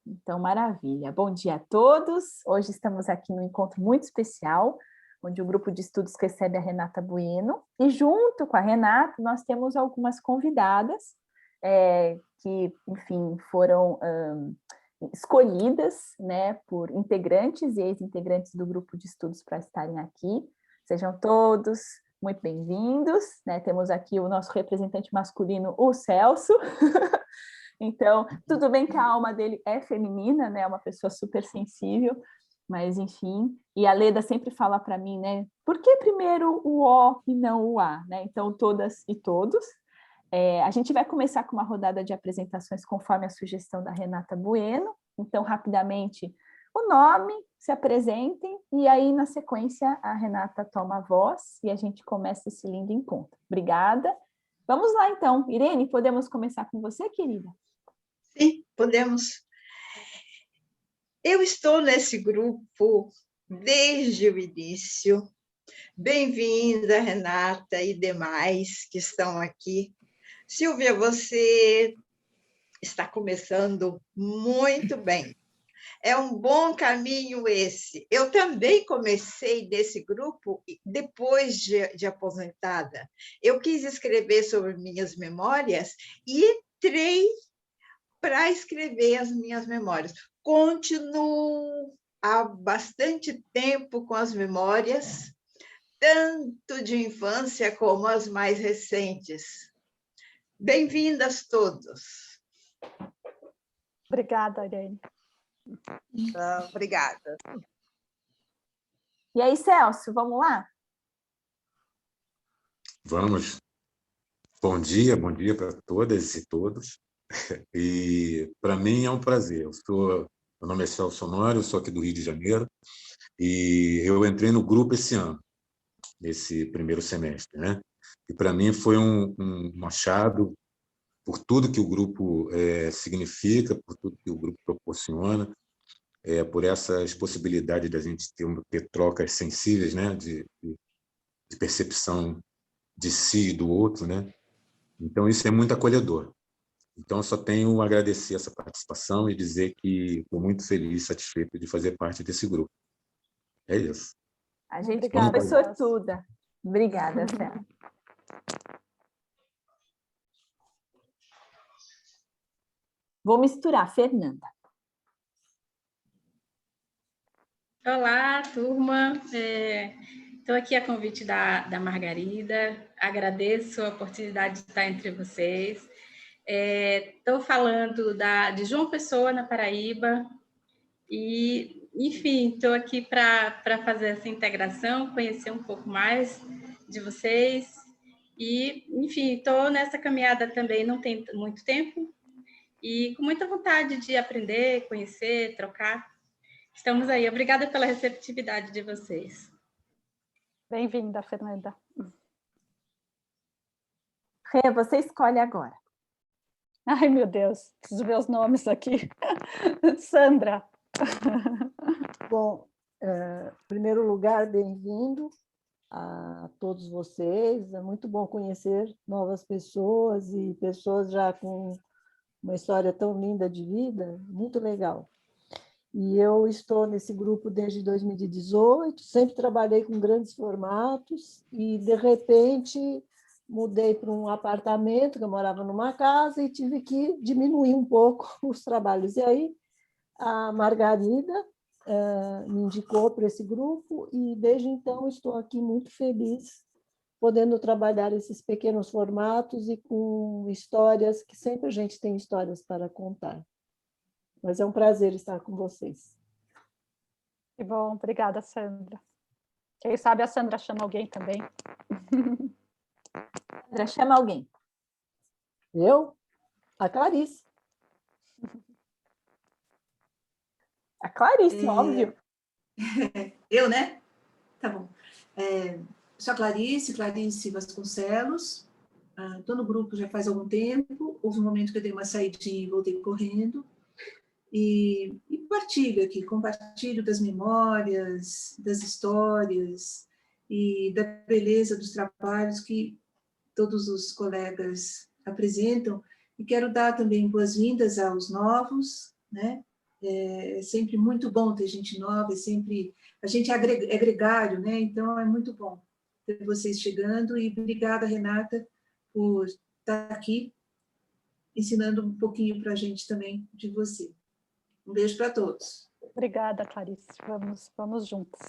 Então, maravilha. Bom dia a todos. Hoje estamos aqui num encontro muito especial, onde o grupo de estudos recebe a Renata Bueno. E junto com a Renata, nós temos algumas convidadas que, enfim, foram escolhidas, né, por integrantes e ex-integrantes do grupo de estudos para estarem aqui. Sejam todos muito bem-vindos, né? Temos aqui o nosso representante masculino, o Celso. Então, tudo bem que a alma dele é feminina, né? É uma pessoa super sensível, mas enfim. E a Leda sempre fala para mim, né? Por que primeiro o O e não o A, né? Então, todas e todos. A gente vai começar com uma rodada de apresentações conforme a sugestão da Renata Bueno. Então, rapidamente, o nome, se apresentem, e aí, na sequência, a Renata toma a voz e a gente começa esse lindo encontro. Obrigada. Vamos lá, então. Irene, podemos começar com você, querida? Sim, podemos. Eu estou nesse grupo desde o início. Bem-vinda, Renata e demais que estão aqui. Silvia, você está começando muito bem. É um bom caminho esse. Eu também comecei nesse grupo depois de aposentada. Eu quis escrever sobre minhas memórias e entrei para escrever as minhas memórias. Continuo há bastante tempo com as memórias, tanto de infância como as mais recentes. Bem-vindas todos. Obrigada, Irene. Obrigada. E aí, Celso, vamos lá? Vamos. Bom dia para todas e todos. E para mim é um prazer. Meu nome é Celso Honório, eu sou aqui do Rio de Janeiro e eu entrei no grupo esse ano, nesse primeiro semestre, né? E para mim foi um achado por tudo que o grupo significa, por tudo que o grupo proporciona, por essas possibilidades da gente ter trocas sensíveis, né? De percepção de si e do outro, né? Então isso é muito acolhedor. Então, eu só tenho a agradecer essa participação e dizer que estou muito feliz e satisfeito de fazer parte desse grupo. É isso. A gente foi sortuda. Obrigada, Celso. Vou misturar, Fernanda. Olá, turma. Estou aqui a convite da Margarida. Agradeço a oportunidade de estar entre vocês. Estou falando de João Pessoa, na Paraíba, e, enfim, estou aqui para fazer essa integração, conhecer um pouco mais de vocês, e, enfim, estou nessa caminhada também, não tem muito tempo, e com muita vontade de aprender, conhecer, trocar. Estamos aí. Obrigada pela receptividade de vocês. Bem-vinda, Fernanda. Rê, você escolhe agora. Ai, meu Deus, preciso ver os nomes aqui. Sandra. Bom, em primeiro lugar, bem-vindo a todos vocês. É muito bom conhecer novas pessoas e pessoas já com uma história tão linda de vida, muito legal. E eu estou nesse grupo desde 2018, sempre trabalhei com grandes formatos e, de repente, mudei para um apartamento, que eu morava numa casa, e tive que diminuir um pouco os trabalhos. E aí, a Margarida me indicou para esse grupo e, desde então, estou aqui muito feliz, podendo trabalhar esses pequenos formatos e com histórias, que sempre a gente tem histórias para contar. Mas é um prazer estar com vocês. Que bom, obrigada, Sandra. Quem sabe a Sandra chama alguém também. Sandra, chama alguém. Eu? A Clarice. A Clarice, óbvio. Eu, né? Tá bom. Sou a Clarice Vasconcelos. Estou no grupo já faz algum tempo. Houve um momento que eu dei uma saidinha e voltei correndo. E compartilho das memórias, das histórias e da beleza dos trabalhos que todos os colegas apresentam. E quero dar também boas-vindas aos novos, né? É sempre muito bom ter gente nova, a gente é gregário, né? Então é muito bom ter vocês chegando, e obrigada, Renata, por estar aqui ensinando um pouquinho para a gente também de você. Um beijo para todos. Obrigada, Clarice. Vamos juntos.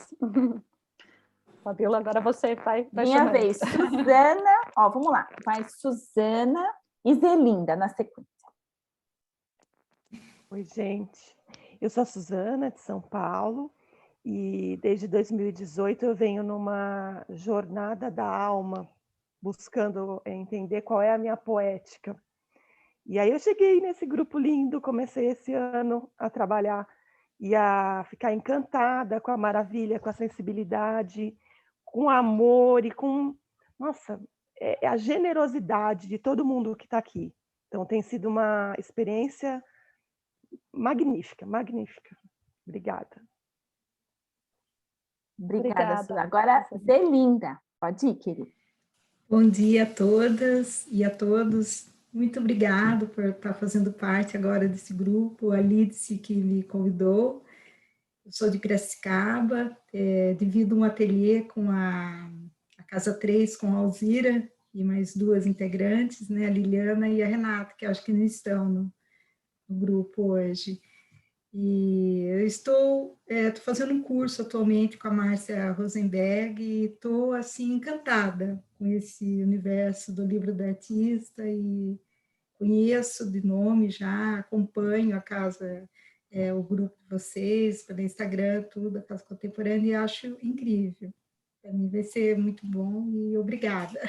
Fabiola, agora você vai Minha chamando. vez, Suzana. Ó, vamos lá. Vai Suzana e Zelinda na sequência. Oi, gente. Eu sou a Suzana, de São Paulo, e desde 2018 eu venho numa jornada da alma, buscando entender qual é a minha poética. E aí eu cheguei nesse grupo lindo, comecei esse ano a trabalhar e a ficar encantada com a maravilha, com a sensibilidade, com o amor e com, nossa, a generosidade de todo mundo que está aqui. Então tem sido uma experiência magnífica, magnífica. Obrigada. Obrigada, Suzana. Agora, Zelinda. Pode ir, querida. Bom dia a todas e a todos. Muito obrigado por estar fazendo parte agora desse grupo, a Lídice que me convidou. Eu sou de Piracicaba, divido um ateliê com a Casa 3, com a Alzira e mais duas integrantes, né, a Liliana e a Renata, que acho que não estão no grupo hoje. E eu estou fazendo um curso atualmente com a Márcia Rosenberg e estou, assim, encantada com esse universo do livro do artista e conheço de nome já, acompanho a casa, o grupo de vocês, pelo Instagram, tudo, a Casa Contemporânea, e acho incrível. Para mim vai ser muito bom e obrigada.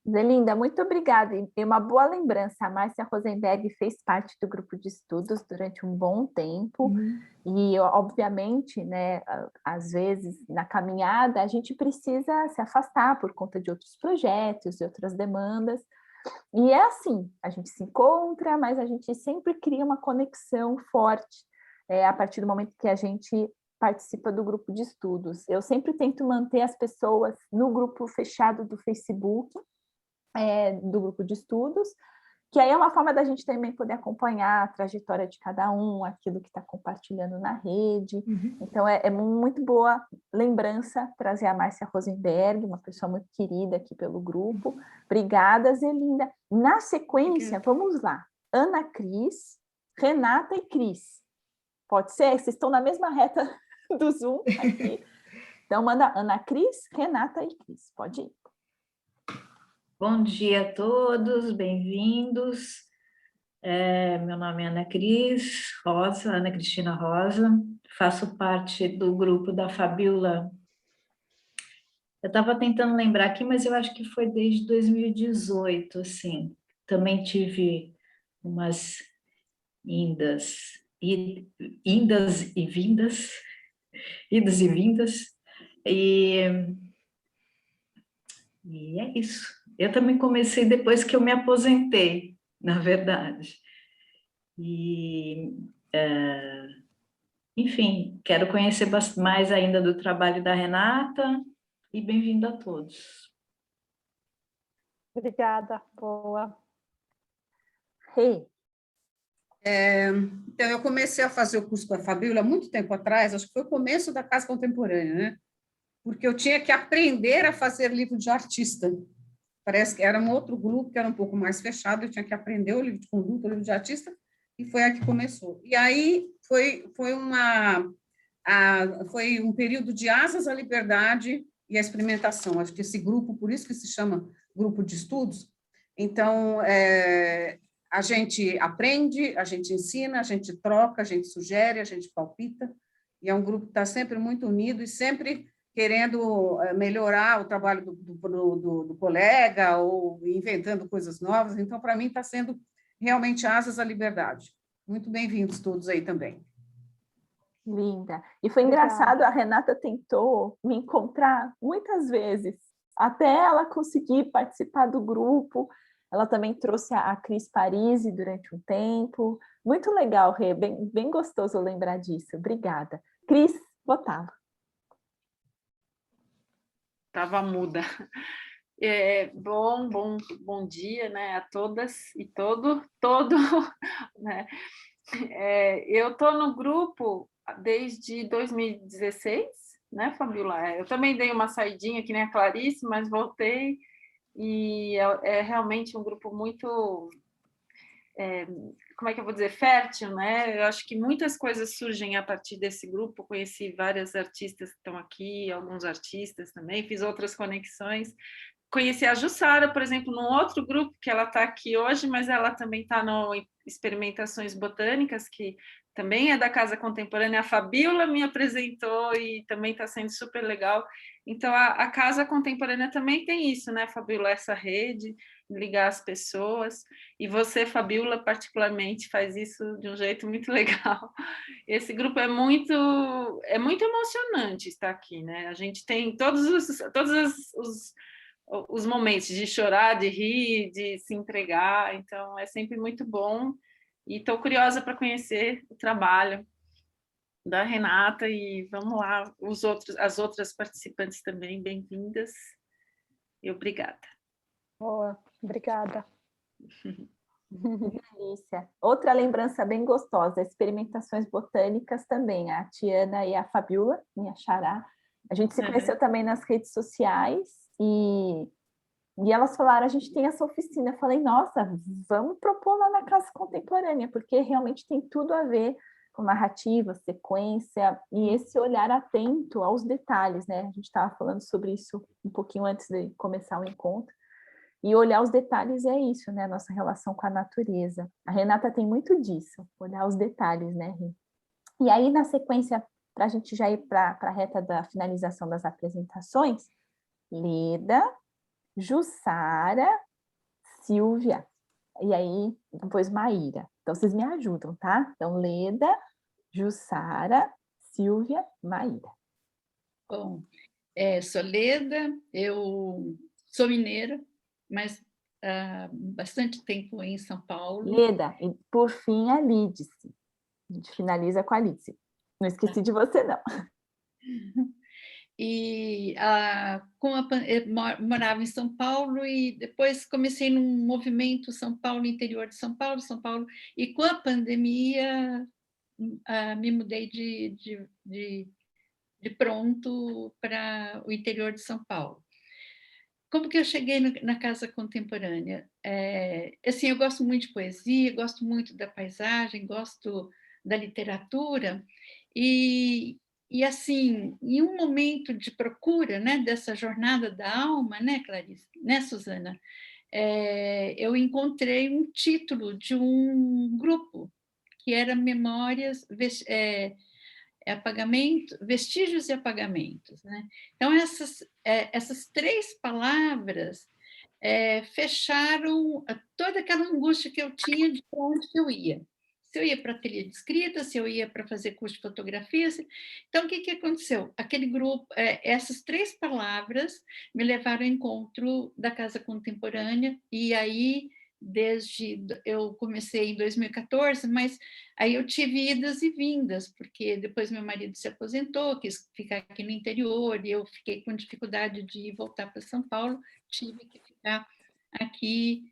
Zelinda, muito obrigada. E uma boa lembrança, a Márcia Rosenberg fez parte do grupo de estudos durante um bom tempo, e obviamente, né, às vezes na caminhada a gente precisa se afastar por conta de outros projetos e outras demandas, e é assim, a gente se encontra, mas a gente sempre cria uma conexão forte a partir do momento que a gente participa do grupo de estudos. Eu sempre tento manter as pessoas no grupo fechado do Facebook, do grupo de estudos, que aí é uma forma da gente também poder acompanhar a trajetória de cada um, aquilo que está compartilhando na rede. Então, é muito boa lembrança trazer a Márcia Rosenberg, uma pessoa muito querida aqui pelo grupo. Obrigada, Zelinda. Na sequência, vamos lá. Ana Cris, Renata e Cris. Pode ser? Vocês estão na mesma reta do Zoom aqui. Então, manda Ana Cris, Renata e Cris. Pode ir. Bom dia a todos, bem-vindos. Meu nome é Ana Cris Rosa, Ana Cristina Rosa, faço parte do grupo da Fabiola. Eu estava tentando lembrar aqui, mas eu acho que foi desde 2018, assim. Também tive umas idas e vindas, idas e vindas, e é isso. Eu também comecei depois que eu me aposentei, na verdade. E, enfim, quero conhecer mais ainda do trabalho da Renata e bem-vindo a todos. Obrigada, boa. Rê. Então, eu comecei a fazer o curso com a Fabiola há muito tempo atrás, acho que foi o começo da Casa Contemporânea, né? Porque eu tinha que aprender a fazer livro de artista. Parece que era um outro grupo que era um pouco mais fechado, eu tinha que aprender o livro de conduta, o livro de artista, e foi aí que começou. E aí foi um período de asas à liberdade e à experimentação. Acho que esse grupo, por isso que se chama grupo de estudos. Então, a gente aprende, a gente ensina, a gente troca, a gente sugere, a gente palpita, e é um grupo que está sempre muito unido e sempre querendo melhorar o trabalho do colega ou inventando coisas novas. Então, para mim, está sendo realmente asas à liberdade. Muito bem-vindos todos aí também. Linda. E foi engraçado, a Renata tentou me encontrar muitas vezes, até ela conseguir participar do grupo. Ela também trouxe a Cris Parisi durante um tempo. Muito legal, Rê, bem gostoso lembrar disso. Obrigada. Cris, Otávio. Estava muda. Bom dia, né, a todas e todo, né? Eu estou no grupo desde 2016, né, Fabiola? Eu também dei uma saidinha, que nem a Clarice, mas voltei, e é realmente um grupo muito, como é que eu vou dizer, fértil, né? Eu acho que muitas coisas surgem a partir desse grupo. Eu conheci várias artistas que estão aqui, alguns artistas também, fiz outras conexões. Conheci a Jussara, por exemplo, num outro grupo, que ela está aqui hoje, mas ela também está no Experimentações Botânicas, que também é da Casa Contemporânea. A Fabiola me apresentou e também está sendo super legal. Então, a Casa Contemporânea também tem isso, né, Fabiola? Essa rede, ligar as pessoas. E você, Fabiola, particularmente, faz isso de um jeito muito legal. Esse grupo é muito emocionante estar aqui, né? A gente tem todos os momentos de chorar, de rir, de se entregar, então é sempre muito bom. E estou curiosa para conhecer o trabalho da Renata, e vamos lá, as outras participantes também, bem-vindas e obrigada. Boa, obrigada. Delícia. Outra lembrança bem gostosa, experimentações botânicas também, a Tiana e a Fabiola, minha xará. A gente se conheceu também nas redes sociais e elas falaram, a gente tem essa oficina. Eu falei, nossa, vamos propor lá na Casa Contemporânea, porque realmente tem tudo a ver com narrativa, sequência e esse olhar atento aos detalhes, né? A gente estava falando sobre isso um pouquinho antes de começar o encontro. E olhar os detalhes é isso, né? A nossa relação com a natureza. A Renata tem muito disso, olhar os detalhes, né, Rê? E aí, na sequência, para a gente já ir para a reta da finalização das apresentações, Leda, Jussara, Silvia, e aí depois Maíra. Então, vocês me ajudam, tá? Então, Leda, Jussara, Silvia, Maíra. Bom, sou Leda, eu sou mineira, mas há bastante tempo em São Paulo. Leda, e por fim a Lídice. A gente finaliza com a Lídice. Não esqueci de você, não. E eu morava em São Paulo e depois comecei num movimento São Paulo, interior de São Paulo, e com a pandemia me mudei de pronto para o interior de São Paulo. Como que eu cheguei na Casa Contemporânea? Assim, eu gosto muito de poesia, gosto muito da paisagem, gosto da literatura, e assim, em um momento de procura, né, dessa jornada da alma, né, Clarice, né, Suzana, eu encontrei um título de um grupo que era Memórias, vestígios e apagamentos, né? Então essas três palavras fecharam toda aquela angústia que eu tinha de onde que eu ia. Se eu ia para ateliê de escrita, se eu ia para fazer curso de fotografia. Então, o que aconteceu? Aquele grupo, essas três palavras me levaram ao encontro da Casa Contemporânea, e aí, eu comecei em 2014, mas aí eu tive idas e vindas, porque depois meu marido se aposentou, quis ficar aqui no interior, e eu fiquei com dificuldade de voltar para São Paulo, tive que ficar aqui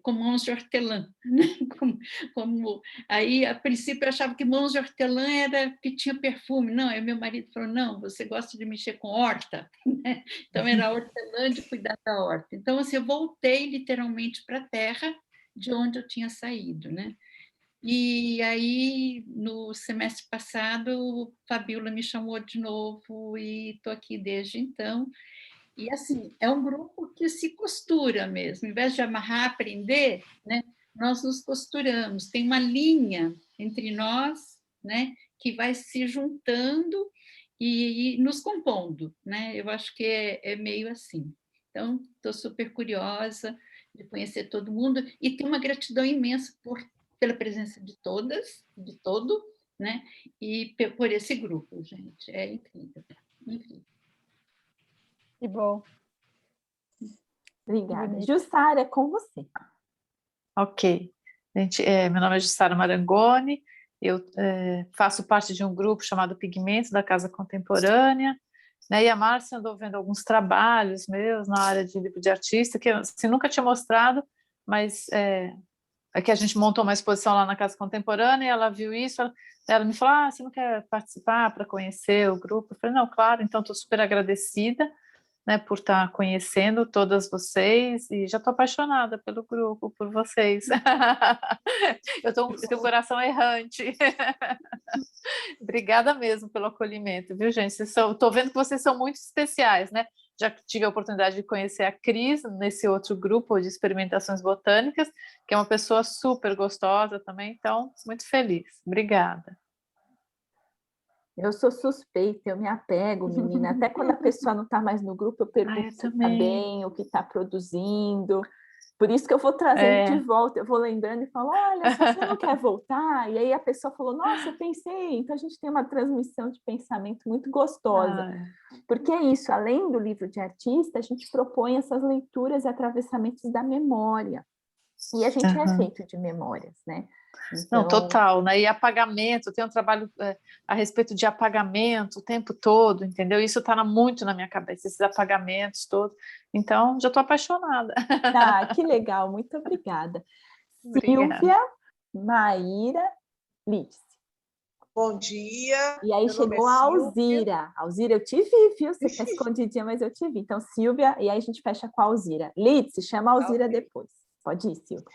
com mãos de hortelã. Né? Aí, a princípio, eu achava que mãos de hortelã era que tinha perfume. Não, aí meu marido falou, não, você gosta de mexer com horta. Né? Então, era hortelã, de cuidar da horta. Então, assim, eu voltei literalmente para a terra de onde eu tinha saído, né? E aí, no semestre passado, Fabiola me chamou de novo e estou aqui desde então. E, assim, é um grupo que se costura mesmo. Em vez de amarrar, aprender, né, nós nos costuramos. Tem uma linha entre nós, né, que vai se juntando e nos compondo. Né? Eu acho que é meio assim. Então, estou super curiosa de conhecer todo mundo e tenho uma gratidão imensa pela presença de todas, de todo, né, e por esse grupo, gente. É incrível. Incrível. Que bom. Obrigada. Jussara, é com você. Ok. Gente, meu nome é Jussara Marangoni, eu faço parte de um grupo chamado Pigmentos, da Casa Contemporânea, né, e a Márcia andou vendo alguns trabalhos meus na área de livro de artista, que eu assim, nunca tinha mostrado, mas é que a gente montou uma exposição lá na Casa Contemporânea, e ela viu isso, ela me falou, você não quer participar para conhecer o grupo? Eu falei, não, claro, então estou super agradecida, né, por estar conhecendo todas vocês, e já estou apaixonada pelo grupo, por vocês. Eu tenho um coração errante. Obrigada mesmo pelo acolhimento, viu, gente? Estou vendo que vocês são muito especiais, né? Já tive a oportunidade de conhecer a Cris nesse outro grupo de experimentações botânicas, que é uma pessoa super gostosa também, então, muito feliz. Obrigada. Eu sou suspeita, eu me apego, menina. Até quando a pessoa não está mais no grupo, eu pergunto se está bem, o que está produzindo. Por isso que eu vou trazendo de volta, eu vou lembrando e falo, olha, se você não quer voltar, e aí a pessoa falou, nossa, eu pensei, então a gente tem uma transmissão de pensamento muito gostosa, porque é isso, além do livro de artista, a gente propõe essas leituras e atravessamentos da memória, e a gente é feito de memórias, né? Então... Não, total, né? E apagamento, tem um trabalho a respeito de apagamento o tempo todo, entendeu? Isso está muito na minha cabeça, esses apagamentos todos. Então, já estou apaixonada. Ah, que legal, muito obrigada. Obrigada. Silvia, Maíra, Lídice. Bom dia. E aí chegou a Alzira. Alzira, eu te vi, viu? Você está escondidinha, mas eu te vi. Então, Silvia, e aí a gente fecha com a Alzira. Lídice, chama a Alzira depois. Pode ir, Silvia.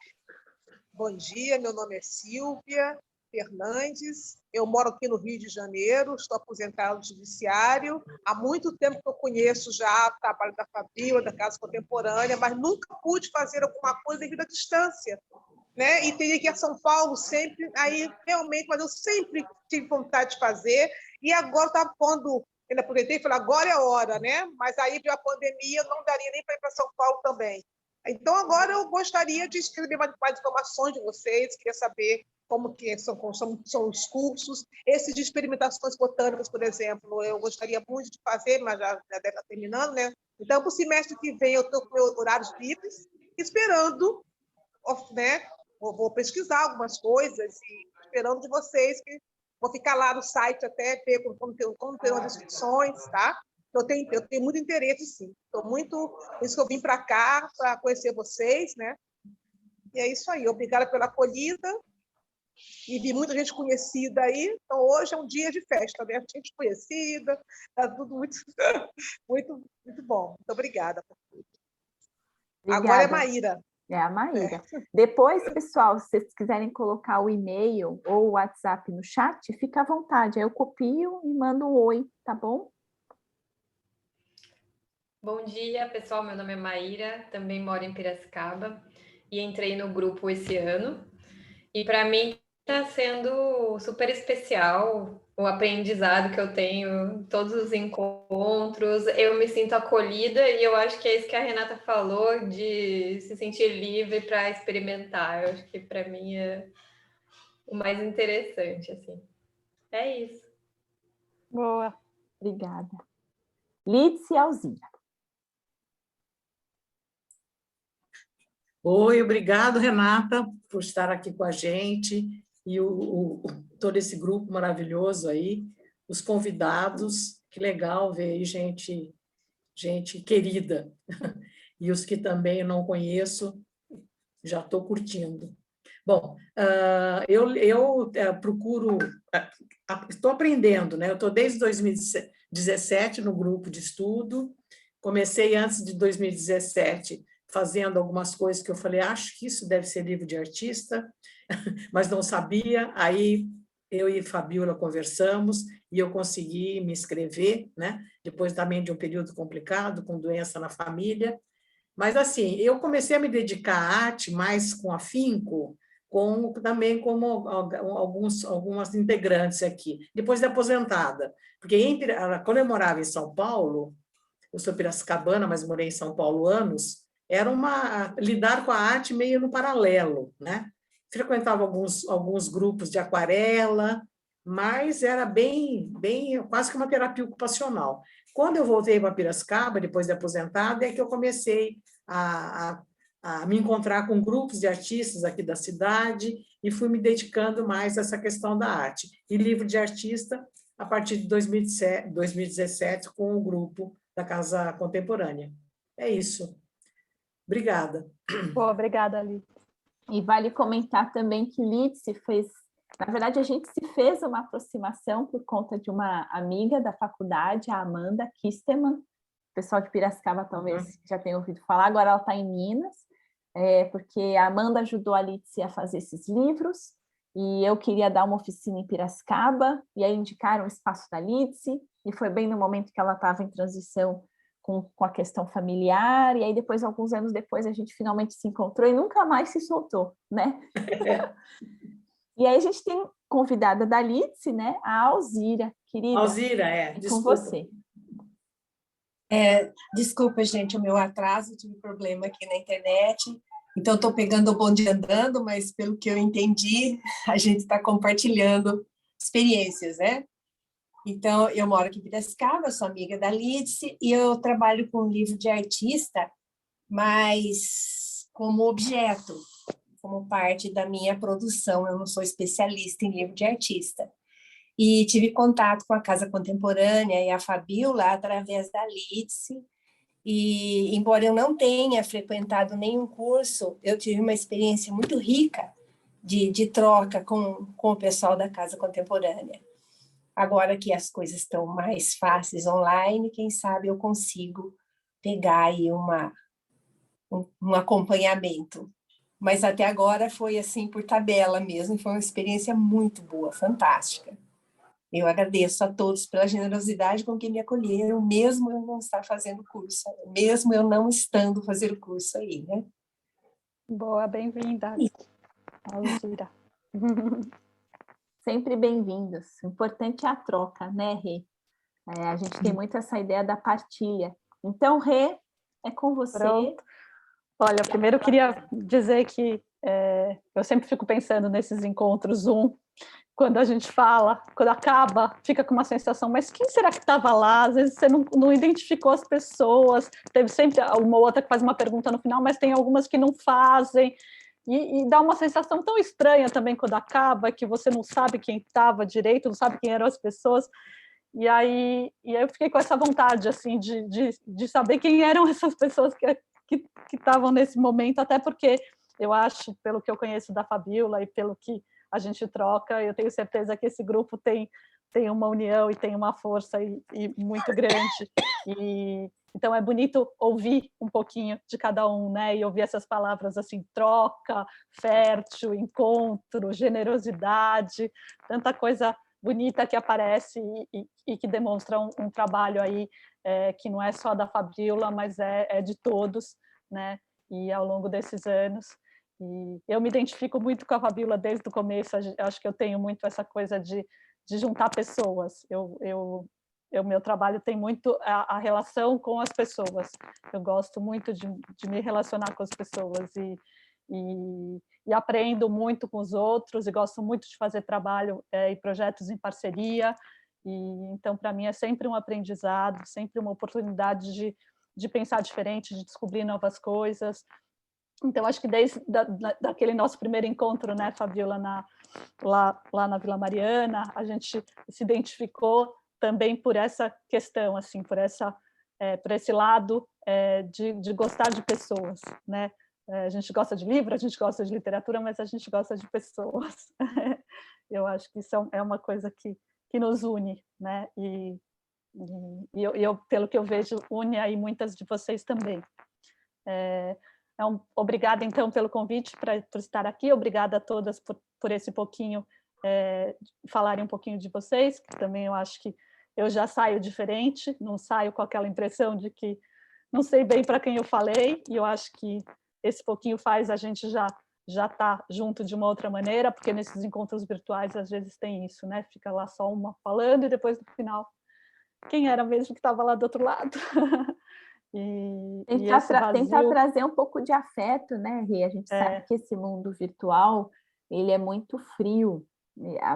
Bom dia, meu nome é Silvia Fernandes, eu moro aqui no Rio de Janeiro, estou aposentada do judiciário, há muito tempo que eu conheço já o trabalho da Fabíola, da Casa Contemporânea, mas nunca pude fazer alguma coisa devido à distância, né? E teria que ir a São Paulo sempre, aí realmente, mas eu sempre tive vontade de fazer, e agora estava quando ainda aproveitei e falei, agora é a hora, né? Mas aí veio a pandemia, não daria nem para ir para São Paulo também. Então, agora eu gostaria de escrever mais informações de vocês, queria saber como que são os cursos, esses de experimentações botânicas, por exemplo, eu gostaria muito de fazer, mas já deve estar terminando, né? Então, para o semestre que vem, eu estou com meus horários livres, esperando, né? Vou pesquisar algumas coisas e esperando de vocês, que vou ficar lá no site até ver como terão as inscrições, tá? Eu tenho muito interesse, sim. Por isso que eu vim para cá, para conhecer vocês, né? E é isso aí. Obrigada pela acolhida. E vi muita gente conhecida aí. Então, hoje é um dia de festa, né? Gente conhecida. Está tudo muito, muito, muito bom. Muito obrigada por tudo. Agora é a Maíra. É a Maíra. Depois, pessoal, se vocês quiserem colocar o e-mail ou o WhatsApp no chat, fica à vontade. Aí eu copio e mando um oi, tá bom? Bom dia, pessoal. Meu nome é Maíra, também moro em Piracicaba e entrei no grupo esse ano. E para mim está sendo super especial o aprendizado que eu tenho, todos os encontros. Eu me sinto acolhida e eu acho que é isso que a Renata falou, de se sentir livre para experimentar. Eu acho que para mim é o mais interessante, assim. É isso. Boa. Obrigada. Lídice e Alzira. Oi, obrigado, Renata, por estar aqui com a gente e todo esse grupo maravilhoso aí, os convidados, que legal ver aí gente querida. E os que também eu não conheço, já estou curtindo. Bom, eu procuro, estou aprendendo, né? Eu estou desde 2017 no grupo de estudo, comecei antes de 2017 fazendo algumas coisas que eu falei, acho que isso deve ser livro de artista, mas não sabia. Aí eu e Fabíola conversamos e eu consegui me inscrever, né? Depois também de um período complicado, com doença na família. Mas, assim, eu comecei a me dedicar à arte mais com afinco, também como algumas integrantes aqui, depois de aposentada. Porque quando eu morava em São Paulo, eu sou piracicabana, mas morei em São Paulo anos, era lidar com a arte meio no paralelo, né? Frequentava alguns grupos de aquarela, mas era bem quase que uma terapia ocupacional. Quando eu voltei para Piracicaba, depois de aposentada, é que eu comecei a me encontrar com grupos de artistas aqui da cidade e fui me dedicando mais a essa questão da arte. E livro de artista, a partir de 2017, com o grupo da Casa Contemporânea. É isso. Obrigada. Boa, obrigada, Alice. E vale comentar também que Lídice fez... Na verdade, a gente se fez uma aproximação por conta de uma amiga da faculdade, a Amanda Kisteman. O pessoal de Piracicaba talvez já tenha ouvido falar, agora ela está em Minas, porque a Amanda ajudou a Lídice a fazer esses livros, e eu queria dar uma oficina em Piracicaba, e aí indicaram o espaço da Lídice, e foi bem no momento que ela estava em transição com a questão familiar, e aí depois, alguns anos depois, a gente finalmente se encontrou e nunca mais se soltou, né? E aí a gente tem convidada da Lídice, né? A Alzira, querida. Alzira, com você. Desculpa, gente, o meu atraso, tive problema aqui na internet, então estou pegando o bonde andando, mas pelo que eu entendi, a gente está compartilhando experiências, né? Então, eu moro aqui em Piracicaba, sou amiga da Lídice, e eu trabalho com livro de artista, mas como objeto, como parte da minha produção, eu não sou especialista em livro de artista. E tive contato com a Casa Contemporânea e a Fabíola através da Lídice, e embora eu não tenha frequentado nenhum curso, eu tive uma experiência muito rica de troca com o pessoal da Casa Contemporânea. Agora que as coisas estão mais fáceis online, quem sabe eu consigo pegar aí um acompanhamento. Mas até agora foi assim por tabela mesmo, foi uma experiência muito boa, fantástica. Eu agradeço a todos pela generosidade com que me acolheram, mesmo eu não estar fazendo curso, mesmo eu não estando fazendo curso aí, né? Boa, bem-vinda, Alzira. Sempre bem-vindos. O importante é a troca, né, Rê? A gente tem muito essa ideia da partilha. Então, Rê, é com você. Pronto. Olha, primeiro eu queria dizer que eu sempre fico pensando nesses encontros Zoom, quando a gente fala, quando acaba, fica com uma sensação, mas quem será que estava lá? Às vezes você não identificou as pessoas, teve sempre uma outra que faz uma pergunta no final, mas tem algumas que não fazem, e dá uma sensação tão estranha também quando acaba, que você não sabe quem estava direito, não sabe quem eram as pessoas, e aí eu fiquei com essa vontade, assim, de saber quem eram essas pessoas que estavam nesse momento, até porque eu acho, pelo que eu conheço da Fabíola e pelo que a gente troca, eu tenho certeza que esse grupo tem uma união e tem uma força e muito grande. Então é bonito ouvir um pouquinho de cada um, né? E ouvir essas palavras assim, troca, fértil, encontro, generosidade, tanta coisa bonita que aparece e que demonstra um trabalho aí que não é só da Fabíola, mas é de todos, né? E ao longo desses anos. E eu me identifico muito com a Fabíola desde o começo, acho que eu tenho muito essa coisa de juntar pessoas. Meu trabalho tem muito a relação com as pessoas. Eu gosto muito de me relacionar com as pessoas e aprendo muito com os outros e gosto muito de fazer trabalho e projetos em parceria. Então, para mim, é sempre um aprendizado, sempre uma oportunidade de pensar diferente, de descobrir novas coisas. Então, acho que desde daquele nosso primeiro encontro, né, Fabíola, lá na Vila Mariana, a gente se identificou também por essa questão, assim, por esse lado de gostar de pessoas, né? A gente gosta de livro, a gente gosta de literatura, mas a gente gosta de pessoas. Eu acho que isso é uma coisa que nos une, né? E eu, pelo que eu vejo, une aí muitas de vocês também. Obrigada, então, pelo convite por estar aqui. Obrigada a todas por esse pouquinho, falarem um pouquinho de vocês, que também eu acho que eu já saio diferente, não saio com aquela impressão de que não sei bem para quem eu falei, e eu acho que esse pouquinho faz a gente já estar junto de uma outra maneira, porque nesses encontros virtuais, às vezes, tem isso, né? Fica lá só uma falando, e depois, no final, quem era mesmo que estava lá do outro lado? Tentar trazer um pouco de afeto, né, Rê? A gente sabe que esse mundo virtual, ele é muito frio.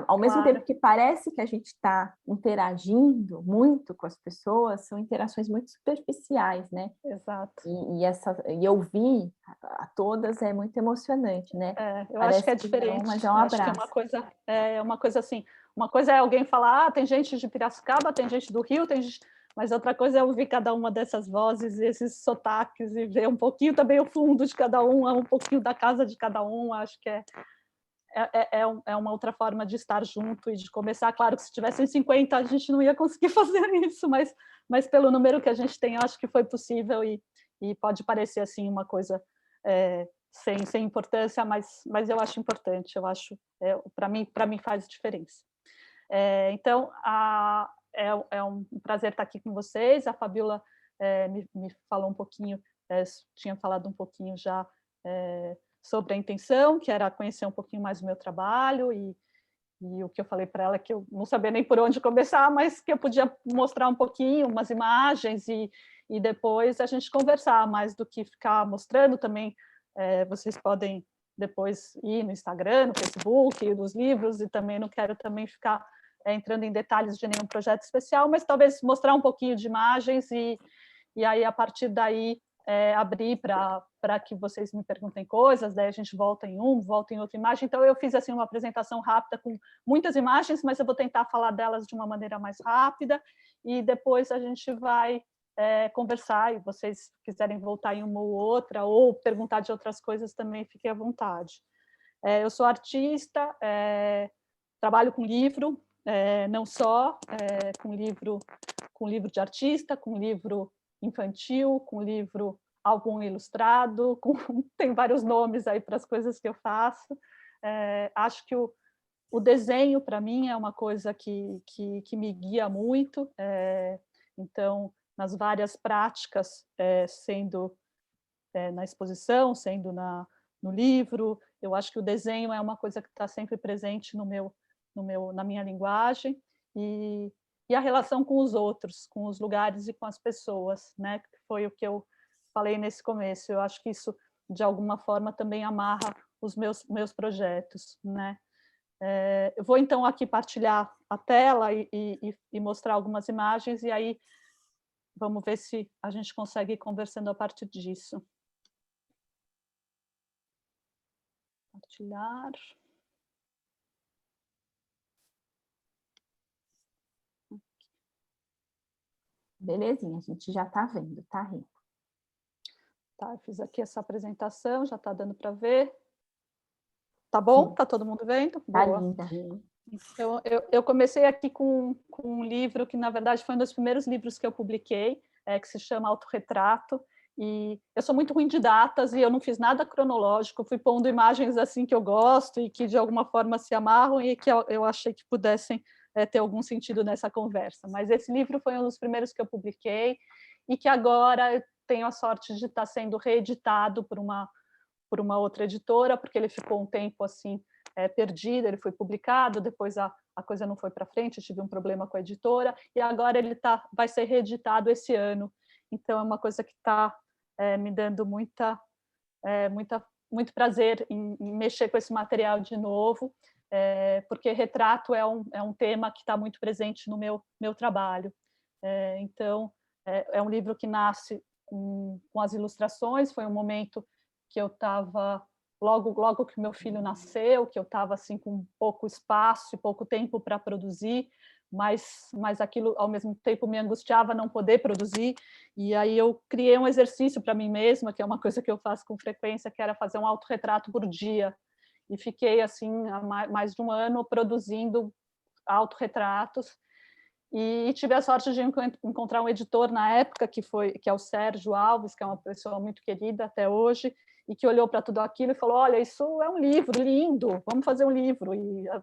Ao mesmo tempo que parece que a gente está interagindo muito com as pessoas, são interações muito superficiais, né? Exato. E ouvir a todas é muito emocionante, né? Eu acho que é diferente. Mas é um abraço. Acho que é uma coisa assim, uma coisa é alguém falar, tem gente de Piracicaba, tem gente do Rio, tem gente... mas outra coisa é ouvir cada uma dessas vozes, esses sotaques, e ver um pouquinho também o fundo de cada um pouquinho da casa de cada um. Acho que é uma outra forma de estar junto e de começar. Claro que se tivessem 50 a gente não ia conseguir fazer isso, mas pelo número que a gente tem, eu acho que foi possível, e pode parecer assim uma coisa sem importância, mas eu acho importante, eu acho, para mim faz diferença. Então, é um prazer estar aqui com vocês. A Fabíola me falou um pouquinho, tinha falado um pouquinho já sobre a intenção, que era conhecer um pouquinho mais o meu trabalho, e o que eu falei para ela, que eu não sabia nem por onde começar, mas que eu podia mostrar um pouquinho, umas imagens, e depois a gente conversar, mais do que ficar mostrando também. Vocês podem depois ir no Instagram, no Facebook, nos livros, e também não quero também ficar entrando em detalhes de nenhum projeto especial, mas talvez mostrar um pouquinho de imagens, e aí, a partir daí, abrir para que vocês me perguntem coisas, daí a gente volta em outra imagem. Então, eu fiz assim uma apresentação rápida com muitas imagens, mas eu vou tentar falar delas de uma maneira mais rápida, e depois a gente vai conversar, e vocês quiserem voltar em uma ou outra, ou perguntar de outras coisas também, fiquem à vontade. Eu sou artista, trabalho com livro, não só com livro de artista, com livro infantil, com livro álbum ilustrado, tem vários nomes aí para as coisas que eu faço. Acho que o desenho, para mim, é uma coisa que me guia muito, então, nas várias práticas, sendo na exposição, sendo no livro, eu acho que o desenho é uma coisa que está sempre presente na minha linguagem, e a relação com os outros, com os lugares e com as pessoas, né? Que foi o que eu falei nesse começo. Eu acho que isso, de alguma forma, também amarra os meus projetos, né? Eu vou, então, aqui partilhar a tela e mostrar algumas imagens, e aí vamos ver se a gente consegue ir conversando a partir disso. Partilhar. Belezinha, a gente já está vendo, tá, Rita? Tá, eu fiz aqui essa apresentação, já está dando para ver. Tá bom? Está todo mundo vendo? Tá Boa. linda. Então, eu comecei aqui com um livro que, na verdade, foi um dos primeiros livros que eu publiquei, que se chama Autorretrato, e eu sou muito ruim de datas, e eu não fiz nada cronológico, fui pondo imagens assim que eu gosto e que, de alguma forma, se amarram, e que eu achei que pudessem ter algum sentido nessa conversa. Mas esse livro foi um dos primeiros que eu publiquei, e que agora eu tenho a sorte de estar sendo reeditado por uma outra editora, porque ele ficou um tempo assim perdido. Ele foi publicado, depois a coisa não foi para frente, eu tive um problema com a editora, e agora ele vai ser reeditado esse ano. Então é uma coisa que está me dando muito prazer em mexer com esse material de novo, porque retrato é um tema que está muito presente no meu trabalho. Então, é um livro que nasce com as ilustrações. Foi um momento que eu estava, logo que meu filho nasceu, que eu estava assim, com pouco espaço e pouco tempo para produzir, mas aquilo, ao mesmo tempo, me angustiava não poder produzir, e aí eu criei um exercício para mim mesma, que é uma coisa que eu faço com frequência, que era fazer um autorretrato por dia, e fiquei assim há mais de um ano produzindo autorretratos, e tive a sorte de encontrar um editor na época, que é o Sérgio Alves, que é uma pessoa muito querida até hoje, e que olhou para tudo aquilo e falou: olha, isso é um livro lindo, vamos fazer um livro.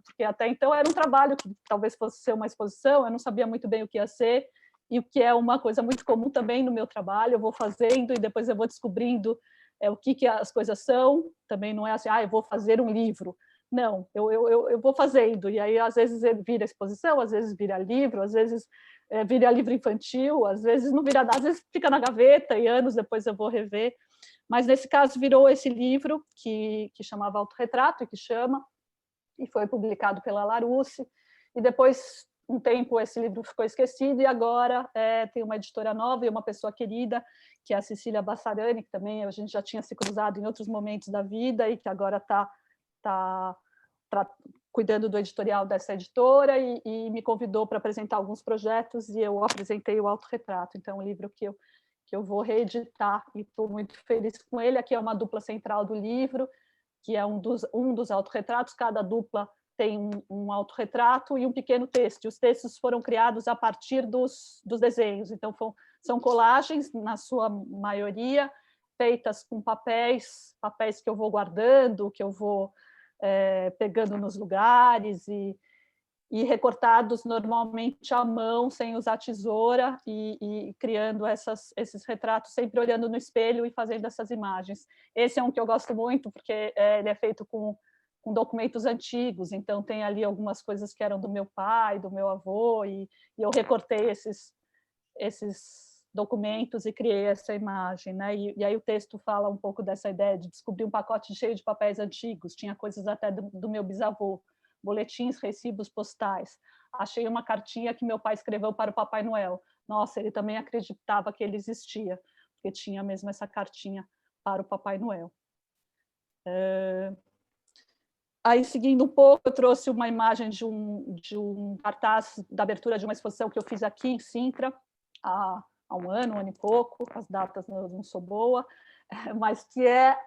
Porque até então era um trabalho que talvez fosse ser uma exposição, eu não sabia muito bem o que ia ser, e o que é uma coisa muito comum também no meu trabalho, eu vou fazendo e depois eu vou descobrindo o que as coisas são. Também não é assim, eu vou fazer um livro. Não, eu vou fazendo, e aí às vezes ele vira exposição, às vezes vira livro, às vezes vira livro infantil, às vezes não vira nada, às vezes fica na gaveta e anos depois eu vou rever. Mas nesse caso virou esse livro que chamava Autorretrato, e foi publicado pela Larousse, e depois, um tempo, esse livro ficou esquecido, e agora tem uma editora nova e uma pessoa querida, que é a Cecília Bassarani, que também a gente já tinha se cruzado em outros momentos da vida, e que agora está cuidando do editorial dessa editora e me convidou para apresentar alguns projetos e eu apresentei o Autorretrato. Então, é um livro que eu vou reeditar e estou muito feliz com ele. Aqui é uma dupla central do livro, que é um dos autorretratos. Cada dupla tem um autorretrato e um pequeno texto. E os textos foram criados a partir dos desenhos. Então, são colagens, na sua maioria, feitas com papéis que eu vou guardando, que eu vou pegando nos lugares e recortados normalmente à mão, sem usar tesoura, e criando esses retratos, sempre olhando no espelho e fazendo essas imagens. Esse é um que eu gosto muito, porque ele é feito com documentos antigos, então tem ali algumas coisas que eram do meu pai, do meu avô, e eu recortei esses documentos e criei essa imagem, né? E aí o texto fala um pouco dessa ideia de descobrir um pacote cheio de papéis antigos, tinha coisas até do meu bisavô, boletins, recibos postais. Achei uma cartinha que meu pai escreveu para o Papai Noel. Nossa, ele também acreditava que ele existia, porque tinha mesmo essa cartinha para o Papai Noel. Aí, seguindo um pouco, eu trouxe uma imagem de um cartaz da abertura de uma exposição que eu fiz aqui em Sintra, há um ano e pouco, as datas não sou boa, mas que é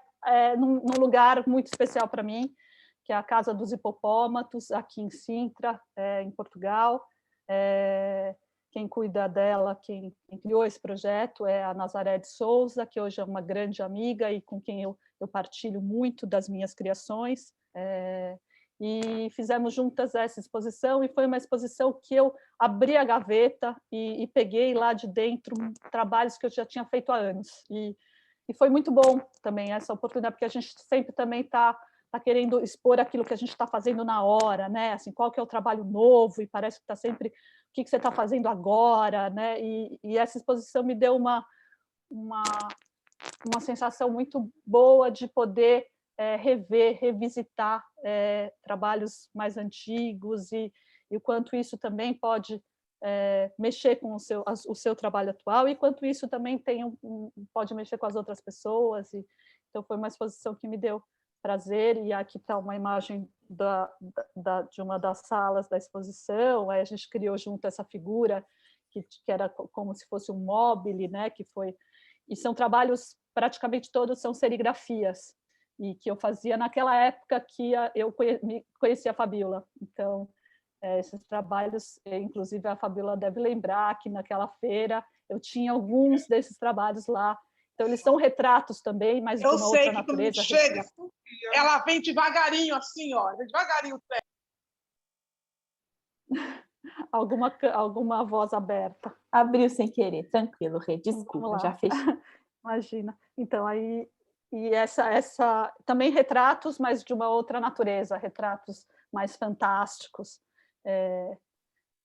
num lugar muito especial para mim, que é a Casa dos Hipopómatos, aqui em Sintra, em Portugal. Quem cuida dela, quem criou esse projeto é a Nazaré de Souza, que hoje é uma grande amiga e com quem eu partilho muito das minhas criações. E fizemos juntas essa exposição, e foi uma exposição que eu abri a gaveta e peguei lá de dentro trabalhos que eu já tinha feito há anos. E foi muito bom também essa oportunidade, porque a gente sempre também está querendo expor aquilo que a gente está fazendo na hora, né? Assim, qual que é o trabalho novo, e parece que está sempre o que você está fazendo agora, né? E essa exposição me deu uma sensação muito boa de poder revisitar trabalhos mais antigos e o quanto isso também pode mexer com o seu trabalho atual, e quanto isso também pode mexer com as outras pessoas. Então, foi uma exposição que me deu prazer, e aqui está uma imagem de uma das salas da exposição. Aí a gente criou junto essa figura que era como se fosse um mobile, né? E são trabalhos, praticamente todos são serigrafias, e que eu fazia naquela época que eu conhecia a Fabíola. Então, esses trabalhos, inclusive a Fabíola deve lembrar que naquela feira eu tinha alguns desses trabalhos lá. Então, eles são retratos também, mas de uma outra natureza. Eu sei que quando chega, ela vem devagarinho assim, ó, devagarinho o pé. Alguma voz aberta. Abriu sem querer, tranquilo, Rê, desculpa, já fechei. Imagina. Então, aí... E essa também retratos, mas de uma outra natureza, retratos mais fantásticos,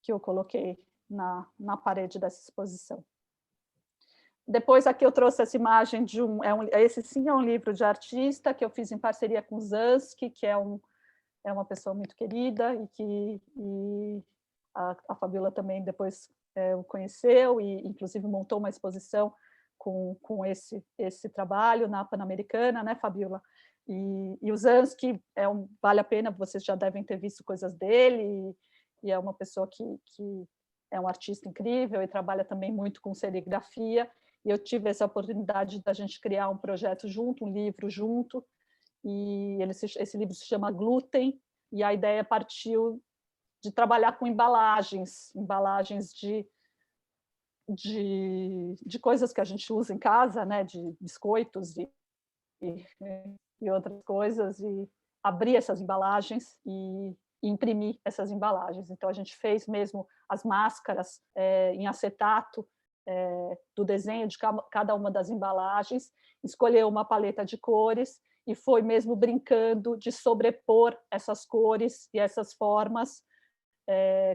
que eu coloquei na parede dessa exposição. Depois, aqui eu trouxe essa imagem de esse sim é um livro de artista que eu fiz em parceria com o Zansky, que é uma pessoa muito querida, e a Fabíola também depois o conheceu, e inclusive montou uma exposição com esse trabalho na Pan-Americana, né, Fabíola? E o Zansky vale a pena, vocês já devem ter visto coisas dele, e é uma pessoa que é um artista incrível e trabalha também muito com serigrafia, e eu tive essa oportunidade da gente criar um projeto junto, um livro junto, e esse livro se chama Glúten, e a ideia partiu de trabalhar com embalagens de coisas que a gente usa em casa, né, de biscoitos e outras coisas, e abrir essas embalagens e imprimir essas embalagens. Então, a gente fez mesmo as máscaras em acetato do desenho de cada uma das embalagens, escolheu uma paleta de cores e foi mesmo brincando de sobrepor essas cores e essas formas,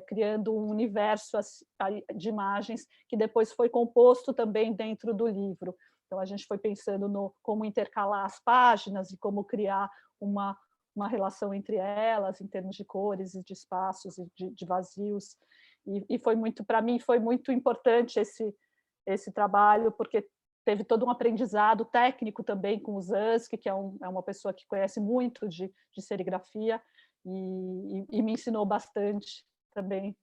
criando um universo de imagens que depois foi composto também dentro do livro. Então, a gente foi pensando como intercalar as páginas e como criar uma relação entre elas, em termos de cores e de espaços e de vazios. E foi muito, para mim, foi muito importante esse trabalho, porque teve todo um aprendizado técnico também com o Zansky, que é uma pessoa que conhece muito de serigrafia, e me ensinou bastante também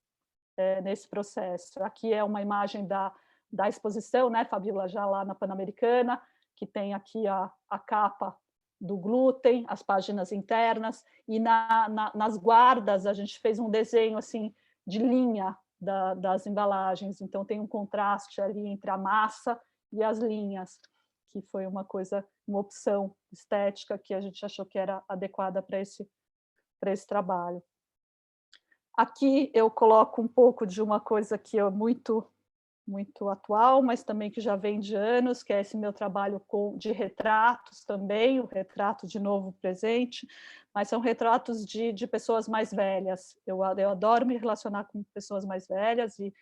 nesse processo. Aqui é uma imagem da exposição, né, Fabíola, já lá na Pan-Americana, que tem aqui a capa do glúten, as páginas internas, e nas guardas a gente fez um desenho assim de linha das embalagens, então tem um contraste ali entre a massa e as linhas, que foi uma opção estética que a gente achou que era adequada para esse trabalho. Aqui eu coloco um pouco de uma coisa que é muito atual, mas também que já vem de anos, que é esse meu trabalho de retratos também, o retrato de novo presente, mas são retratos de pessoas mais velhas. Eu adoro me relacionar com pessoas mais velhas, e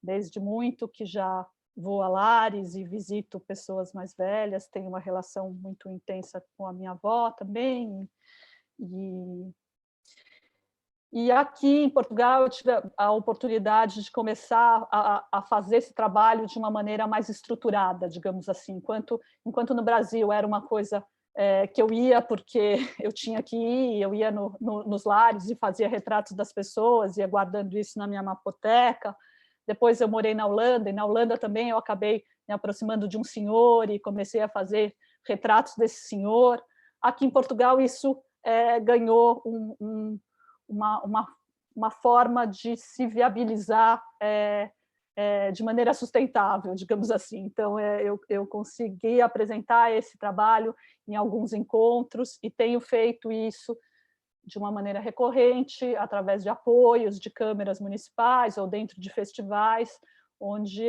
desde muito que já vou a lares e visito pessoas mais velhas, tenho uma relação muito intensa com a minha avó também, e aqui em Portugal eu tive a oportunidade de começar a fazer esse trabalho de uma maneira mais estruturada, digamos assim, enquanto no Brasil era uma coisa que eu ia porque eu tinha que ir, eu ia nos lares e fazia retratos das pessoas, ia guardando isso na minha mapoteca. Depois eu morei na Holanda, e na Holanda também eu acabei me aproximando de um senhor e comecei a fazer retratos desse senhor. Aqui em Portugal isso ganhou uma forma de se viabilizar de maneira sustentável, digamos assim. Então, eu consegui apresentar esse trabalho em alguns encontros e tenho feito isso de uma maneira recorrente, através de apoios de câmeras municipais ou dentro de festivais, onde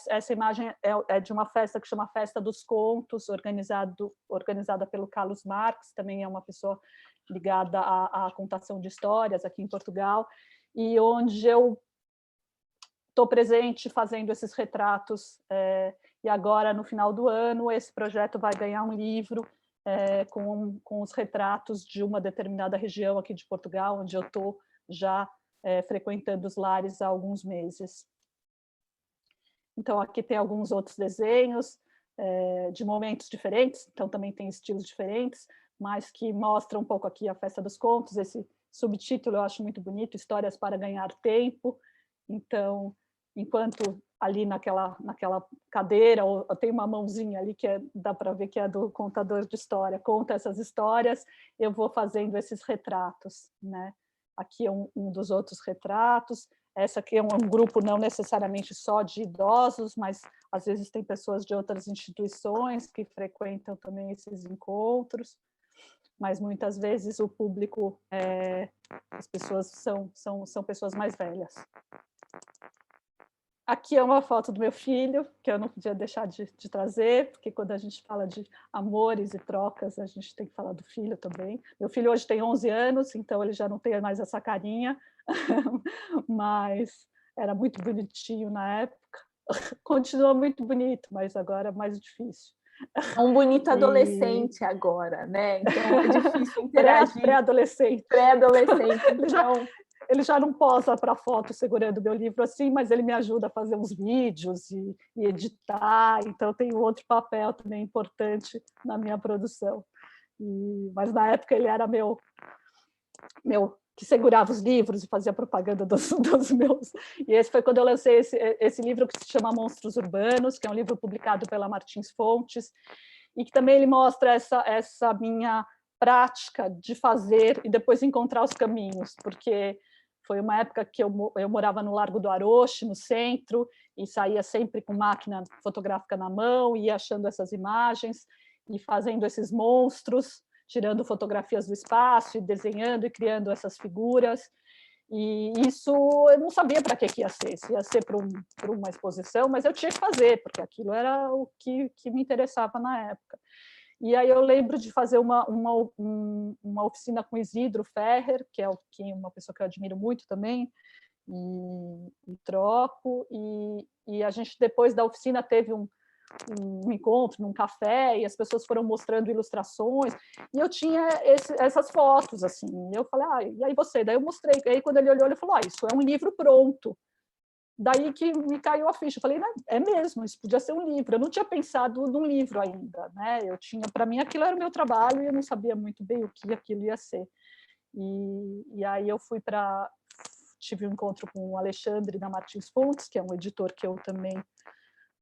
essa imagem é de uma festa que chama Festa dos Contos, organizada pelo Carlos Marques, também é uma pessoa ligada à contação de histórias aqui em Portugal, e onde eu estou presente fazendo esses retratos, e agora, no final do ano, esse projeto vai ganhar um livro com os retratos de uma determinada região aqui de Portugal, onde eu estou já frequentando os lares há alguns meses. Então, aqui tem alguns outros desenhos de momentos diferentes, então também tem estilos diferentes, mas que mostram um pouco aqui a Festa dos Contos. Esse subtítulo eu acho muito bonito, Histórias para Ganhar Tempo. Então, enquanto ali naquela cadeira, tem uma mãozinha ali que dá para ver que é do contador de história, conta essas histórias, eu vou fazendo esses retratos, né? Aqui é um dos outros retratos. Essa aqui é um grupo não necessariamente só de idosos, mas às vezes tem pessoas de outras instituições que frequentam também esses encontros, mas muitas vezes o público, as pessoas são pessoas mais velhas. Aqui é uma foto do meu filho, que eu não podia deixar de trazer, porque quando a gente fala de amores e trocas, a gente tem que falar do filho também. Meu filho hoje tem 11 anos, então ele já não tem mais essa carinha, mas era muito bonitinho na época. Continua muito bonito, mas agora é mais difícil. É um bonito adolescente agora, né? Então é difícil interagir. Pré-adolescente. Pré-adolescente, então... Ele já não posa para foto segurando meu livro assim, mas ele me ajuda a fazer uns vídeos e editar, então tem outro papel também importante na minha produção. Mas na época ele era meu que segurava os livros e fazia propaganda dos meus. E esse foi quando eu lancei esse livro que se chama Monstros Urbanos, que é um livro publicado pela Martins Fontes, e que também ele mostra essa minha prática de fazer e depois encontrar os caminhos, porque foi uma época que eu morava no Largo do Aroche, no centro, e saía sempre com máquina fotográfica na mão, ia achando essas imagens e fazendo esses monstros, tirando fotografias do espaço e desenhando e criando essas figuras. E isso eu não sabia para que ia ser, se ia ser para uma exposição, mas eu tinha que fazer, porque aquilo era o que me interessava na época. E aí eu lembro de fazer uma oficina com Isidro Ferrer, que é uma pessoa que eu admiro muito também, e troco, e a gente, depois da oficina, teve um encontro num café, e as pessoas foram mostrando ilustrações, e eu tinha essas fotos, assim, e eu falei, e aí você? Daí eu mostrei, e aí quando ele olhou, ele falou, isso é um livro pronto. Daí que me caiu a ficha, eu falei, é mesmo, isso podia ser um livro, eu não tinha pensado num livro ainda, né? Para mim aquilo era o meu trabalho e eu não sabia muito bem o que aquilo ia ser. E aí eu tive um encontro com o Alexandre da Martins Fontes, que é um editor que eu também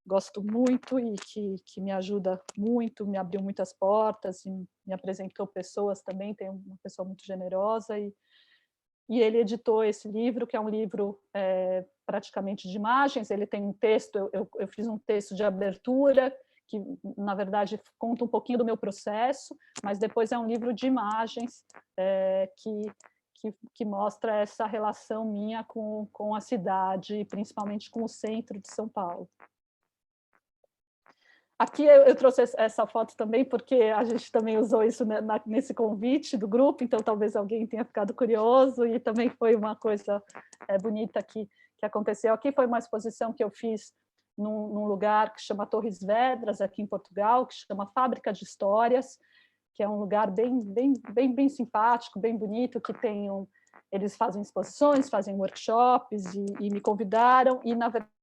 gosto muito e que me ajuda muito, me abriu muitas portas e me apresentou pessoas também, tem uma pessoa muito generosa, e ele editou esse livro, que é um livro praticamente de imagens. Ele tem um texto, eu fiz um texto de abertura, que, na verdade, conta um pouquinho do meu processo, mas depois é um livro de imagens que mostra essa relação minha com a cidade, principalmente com o centro de São Paulo. Aqui eu trouxe essa foto também, porque a gente também usou isso nesse convite do grupo, então talvez alguém tenha ficado curioso, e também foi uma coisa bonita que aconteceu aqui. Foi uma exposição que eu fiz num lugar que chama Torres Vedras, aqui em Portugal, que chama Fábrica de Histórias, que é um lugar bem simpático, bem bonito, que eles fazem exposições, fazem workshops, e me convidaram, e na verdade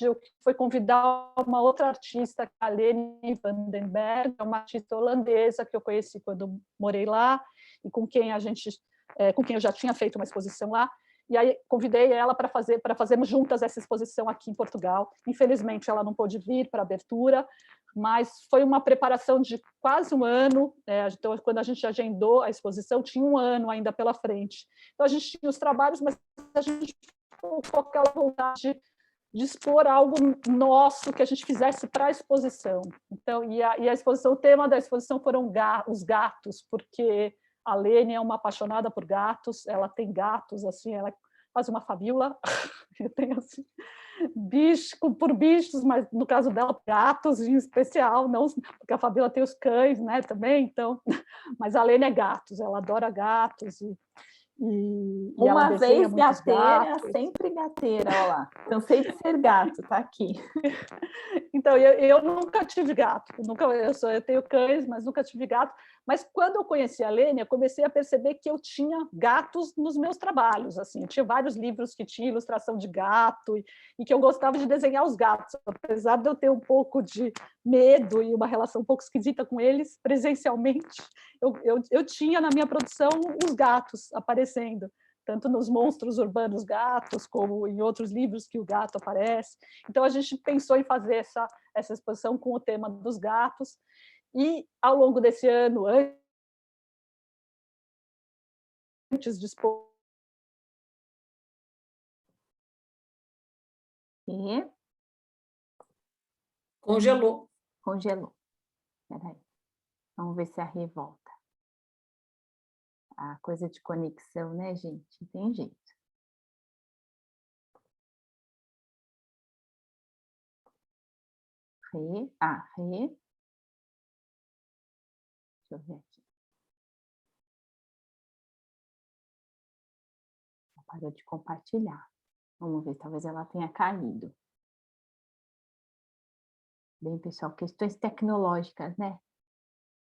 eu fui convidar uma outra artista, a Leni Vandenberg, uma artista holandesa que eu conheci quando morei lá, e com quem eu já tinha feito uma exposição lá. E aí convidei ela para fazermos juntas essa exposição aqui em Portugal. Infelizmente, ela não pôde vir para a abertura, mas foi uma preparação de quase um ano. Então, quando a gente agendou a exposição, tinha um ano ainda pela frente. Então, a gente tinha os trabalhos, mas a gente ficou com aquela vontade de expor algo nosso que a gente fizesse para a exposição. Então, e a exposição, o tema da exposição foram os gatos, porque a Lene é uma apaixonada por gatos, ela tem gatos, assim, ela faz uma fabíola, tem assim, por bichos, mas no caso dela, gatos em especial, não, porque a Fabíola tem os cães, né, também, então, mas a Lene é gatos, ela adora gatos, uma vez gateira, sempre gateira, olha lá. Cansei de ser gato, tá aqui. Então, eu nunca tive gato, eu tenho cães, mas nunca tive gato. Mas quando eu conheci a Lene, eu comecei a perceber que eu tinha gatos nos meus trabalhos. Assim, eu tinha vários livros que tinha ilustração de gato e que eu gostava de desenhar os gatos. Apesar de eu ter um pouco de medo e uma relação um pouco esquisita com eles, presencialmente, eu tinha na minha produção os gatos aparecendo, tanto nos Monstros Urbanos Gatos, como em outros livros que o gato aparece. Então, a gente pensou em fazer essa exposição com o tema dos gatos, e, ao longo desse ano, antes de expor... E... Congelou. Congelou. Peraí. Vamos ver se a Rê volta. A coisa de conexão, né, gente? Tem jeito. Rê. Rê. Deixa eu ver aqui. Ela parou de compartilhar. Vamos ver, talvez ela tenha caído. Bem, pessoal, questões tecnológicas, né?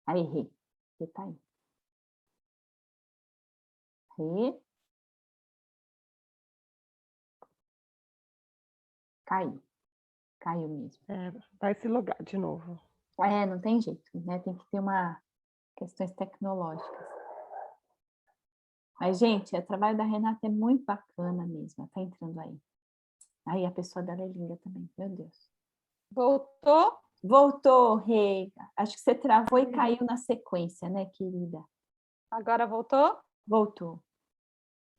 Aí, Rê. Rê tá aí. Rê. Caiu. Caiu mesmo. Vai se logar de novo. Não tem jeito, né? Tem que ter questões tecnológicas. Mas, gente, o trabalho da Renata é muito bacana mesmo. Ela tá entrando aí. Aí a pessoa dela é linda também, meu Deus. Voltou? Voltou, Rê. Acho que você travou e caiu na sequência, né, querida? Agora voltou? Voltou.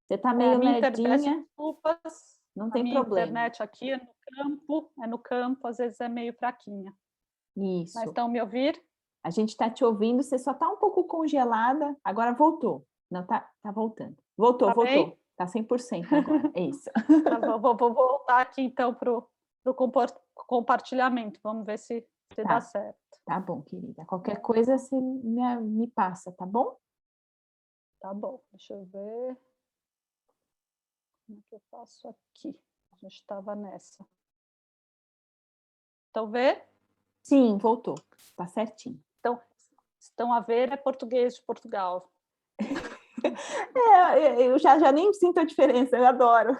Você tá meio ledinha. Desculpas. Não tem minha problema. Internet aqui é no campo, às vezes é meio fraquinha. Isso. Mas estão me ouvindo? A gente está te ouvindo, você só está um pouco congelada, agora voltou. Não, tá voltando. Voltou, voltou. Bem? Tá 100% agora, é isso. Tá, vou voltar aqui, então, para o compartilhamento. Vamos ver se dá certo. Tá bom, querida. Qualquer coisa você me passa, tá bom? Tá bom, deixa eu ver. Como é que eu faço aqui? A gente estava nessa. Estão vendo? Sim, voltou. Tá certinho. Então, estão a ver é português de Portugal. Eu já nem sinto a diferença, eu adoro.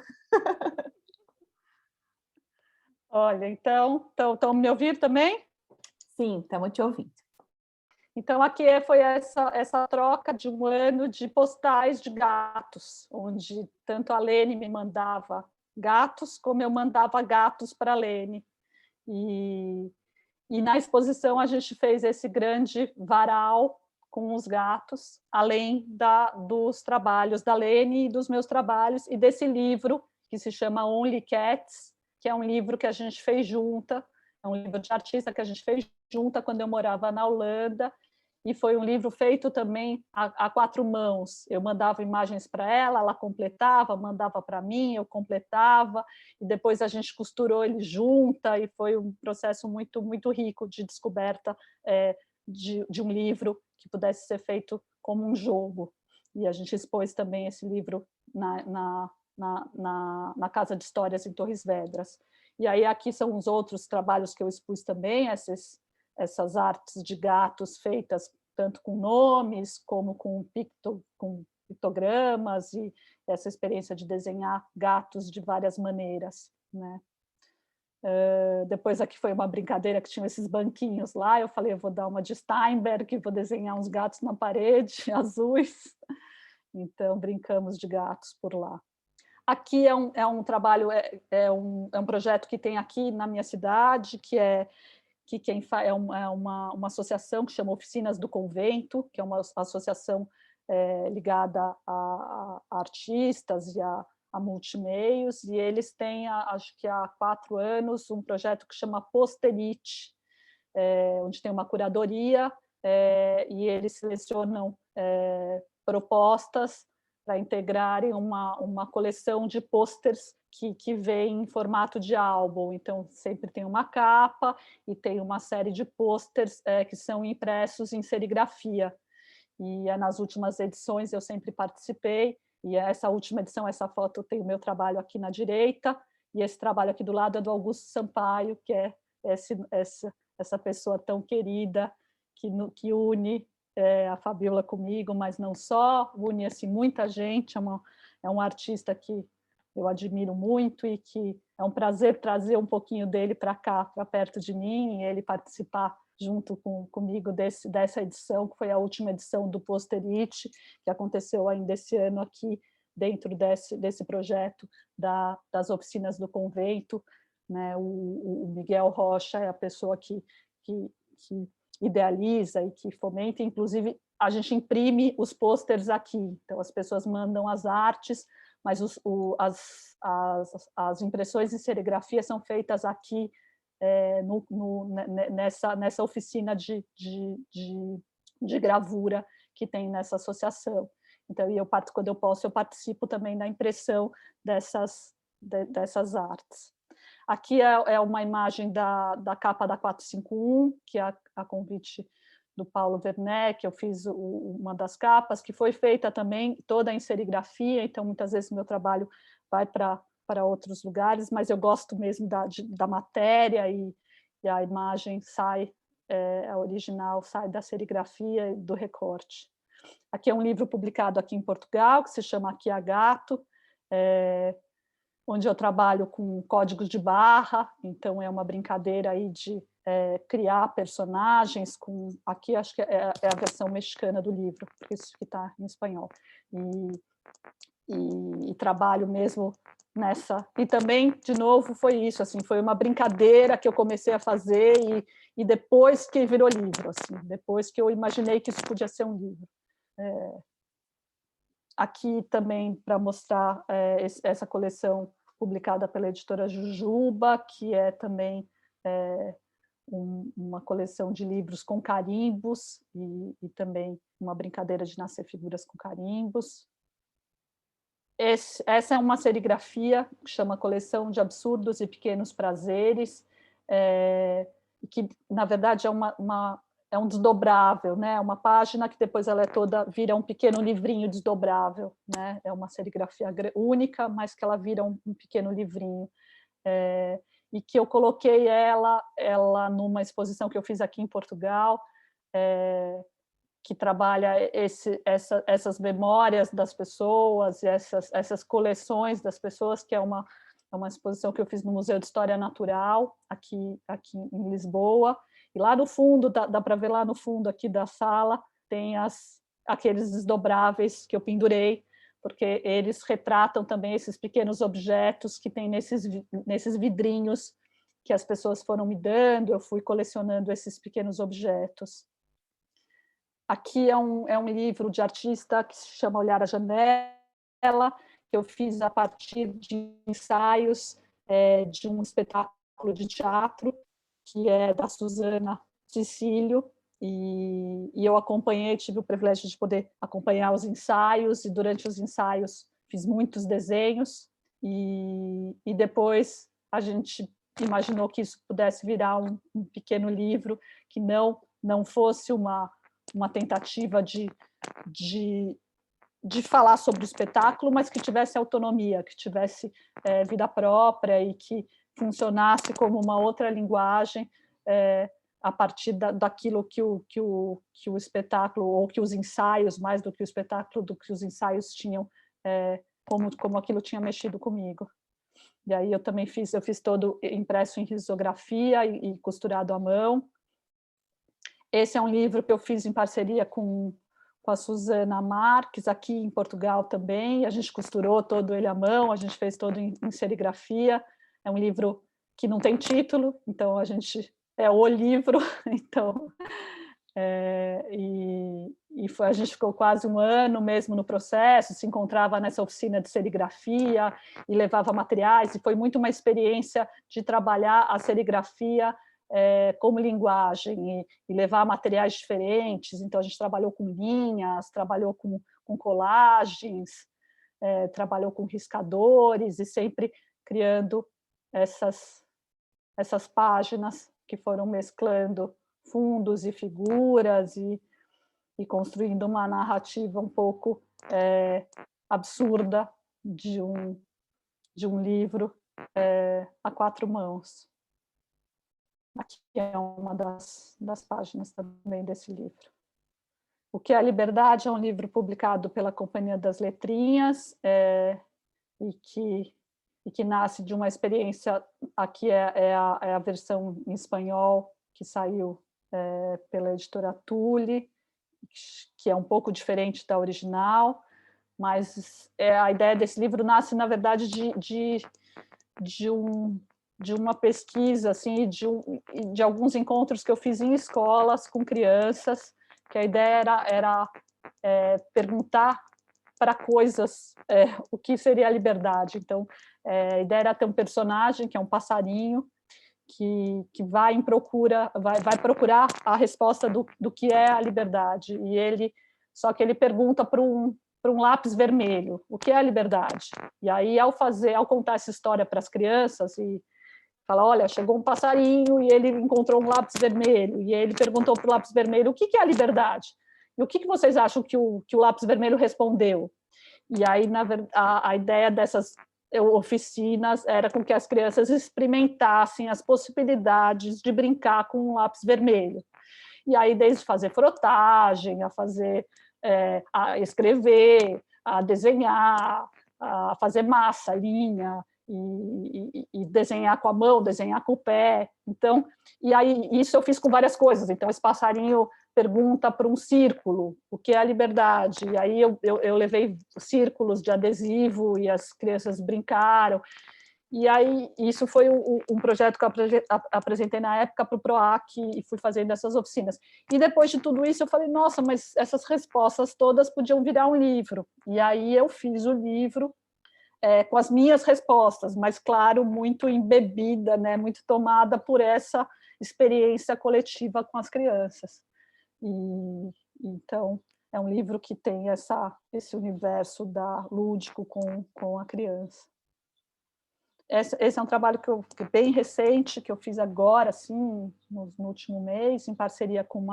Olha, então, estão me ouvindo também? Sim, estamos te ouvindo. Então, aqui foi essa troca de um ano de postais de gatos, onde tanto a Lene me mandava gatos, como eu mandava gatos para a Lene. E na exposição a gente fez esse grande varal com os gatos, além dos trabalhos da Lene e dos meus trabalhos, e desse livro que se chama Only Cats, que é um livro que a gente fez junta, é um livro de artista que a gente fez junta quando eu morava na Holanda, e foi um livro feito também a 4 mãos. Eu mandava imagens para ela completava, mandava para mim, eu completava, e depois a gente costurou ele junta, e foi um processo muito, muito rico de descoberta de um livro que pudesse ser feito como um jogo. E a gente expôs também esse livro na Casa de Histórias em Torres Vedras. E aí aqui são os outros trabalhos que eu expus também, essas artes de gatos feitas tanto com nomes como com pictogramas, e essa experiência de desenhar gatos de várias maneiras, né? Depois aqui foi uma brincadeira que tinha esses banquinhos lá, eu falei, eu vou dar uma de Steinberg, vou desenhar uns gatos na parede, azuis, então brincamos de gatos por lá. Aqui é um trabalho, é um projeto que tem aqui na minha cidade, que quem faz é uma associação que chama Oficinas do Convento, que é uma associação ligada a artistas e a multimeios, e eles têm, acho que há 4 anos, um projeto que chama Posterite, onde tem uma curadoria, e eles selecionam propostas para integrarem uma coleção de pôsteres que vem em formato de álbum. Então, sempre tem uma capa e tem uma série de pôsteres que são impressos em serigrafia. E nas últimas edições eu sempre participei, e essa última edição, essa foto, tem o meu trabalho aqui na direita, e esse trabalho aqui do lado é do Augusto Sampaio, que é essa pessoa tão querida que une a Fabiola comigo, mas não só, une assim, muita gente, é um artista que eu admiro muito e que é um prazer trazer um pouquinho dele para cá, para perto de mim, e ele participar junto comigo dessa edição, que foi a última edição do Posterite, que aconteceu ainda esse ano aqui, dentro desse projeto das Oficinas do Convento, né? O Miguel Rocha é a pessoa que idealiza e que fomenta, inclusive a gente imprime os pôsteres aqui, então as pessoas mandam as artes, mas as impressões em serigrafia são feitas aqui nessa oficina de gravura que tem nessa associação. Então, quando eu posso, eu participo também da impressão dessas artes. Aqui é uma imagem da capa da 451, que é a convite do Paulo Werneck, que eu fiz uma das capas, que foi feita também toda em serigrafia, então muitas vezes o meu trabalho vai para outros lugares, mas eu gosto mesmo da matéria, e a imagem sai, a original sai da serigrafia e do recorte. Aqui é um livro publicado aqui em Portugal, que se chama Aqui a Gato, onde eu trabalho com códigos de barra, então é uma brincadeira aí de criar personagens aqui acho que é a versão mexicana do livro, porque isso que está em espanhol, e trabalho mesmo nessa, e também, de novo, foi isso, assim, foi uma brincadeira que eu comecei a fazer, e depois que virou livro, assim, depois que eu imaginei que isso podia ser um livro. Aqui também para mostrar essa coleção publicada pela editora Jujuba, que é também uma coleção de livros com carimbos, e também uma brincadeira de nascer figuras com carimbos. Essa é uma serigrafia que chama Coleção de Absurdos e Pequenos Prazeres, que, na verdade, é um desdobrável, né? Uma página que depois ela vira um pequeno livrinho desdobrável, né? É uma serigrafia única, mas que ela vira um pequeno livrinho. E que eu coloquei ela numa exposição que eu fiz aqui em Portugal, que trabalha essas memórias das pessoas, essas coleções das pessoas, que é uma exposição que eu fiz no Museu de História Natural, aqui em Lisboa, E lá no fundo, dá para ver lá no fundo aqui da sala, tem aqueles desdobráveis que eu pendurei, porque eles retratam também esses pequenos objetos que tem nesses vidrinhos que as pessoas foram me dando, eu fui colecionando esses pequenos objetos. Aqui é um livro de artista que se chama Olhar a Janela, que eu fiz a partir de ensaios de um espetáculo de teatro, que é da Suzana Cecílio, e eu acompanhei, tive o privilégio de poder acompanhar os ensaios, e durante os ensaios fiz muitos desenhos, e depois a gente imaginou que isso pudesse virar um pequeno livro, que não fosse uma tentativa de falar sobre o espetáculo, mas que tivesse autonomia, que tivesse vida própria e que funcionasse como uma outra linguagem a partir daquilo que o espetáculo, ou que os ensaios, mais do que o espetáculo, do que os ensaios tinham, como aquilo tinha mexido comigo. E aí eu também fiz todo impresso em risografia e costurado à mão. Esse é um livro que eu fiz em parceria com a Suzana Marques, aqui em Portugal também. A gente costurou todo ele à mão, a gente fez todo em serigrafia. É um livro que não tem título, então é o livro. Então, a gente ficou quase um ano mesmo no processo, se encontrava nessa oficina de serigrafia e levava materiais, e foi muito uma experiência de trabalhar a serigrafia como linguagem e levar materiais diferentes. Então a gente trabalhou com linhas, trabalhou com colagens, trabalhou com riscadores, e sempre criando essas páginas que foram mesclando fundos e figuras e construindo uma narrativa um pouco absurda de um livro a 4 mãos. Aqui é uma das páginas também desse livro. O que é a Liberdade é um livro publicado pela Companhia das Letrinhas e que nasce de uma experiência. Aqui é a versão em espanhol que saiu pela editora Tule, que é um pouco diferente da original, mas a ideia desse livro nasce, na verdade, de uma pesquisa, assim, de alguns encontros que eu fiz em escolas com crianças, que a ideia era perguntar para coisas o que seria a liberdade. Então, a ideia era ter um personagem, que é um passarinho, que vai procurar a resposta do que é a liberdade. Só que ele pergunta para um lápis vermelho, o que é a liberdade? E aí, ao contar essa história para as crianças, e fala, olha, chegou um passarinho e ele encontrou um lápis vermelho, e ele perguntou para o lápis vermelho, o que é a liberdade? E o que vocês acham que o lápis vermelho respondeu? E aí, a ideia dessas oficinas era com que as crianças experimentassem as possibilidades de brincar com um lápis vermelho. E aí, desde fazer frotagem, a escrever, a desenhar, a fazer massa, linha, e desenhar com a mão, desenhar com o pé. Então, e aí isso eu fiz com várias coisas. Então, esse passarinho pergunta para um círculo o que é a liberdade. E aí eu levei círculos de adesivo e as crianças brincaram. E aí isso foi um projeto que eu apresentei na época para o PROAC e fui fazendo essas oficinas. E depois de tudo isso eu falei, nossa, mas essas respostas todas podiam virar um livro. E aí eu fiz o livro com as minhas respostas, mas, claro, muito embebida, né, muito tomada por essa experiência coletiva com as crianças. Então, é um livro que tem esse universo lúdico com a criança. Esse é um trabalho bem recente, que eu fiz agora, assim, no último mês, em parceria com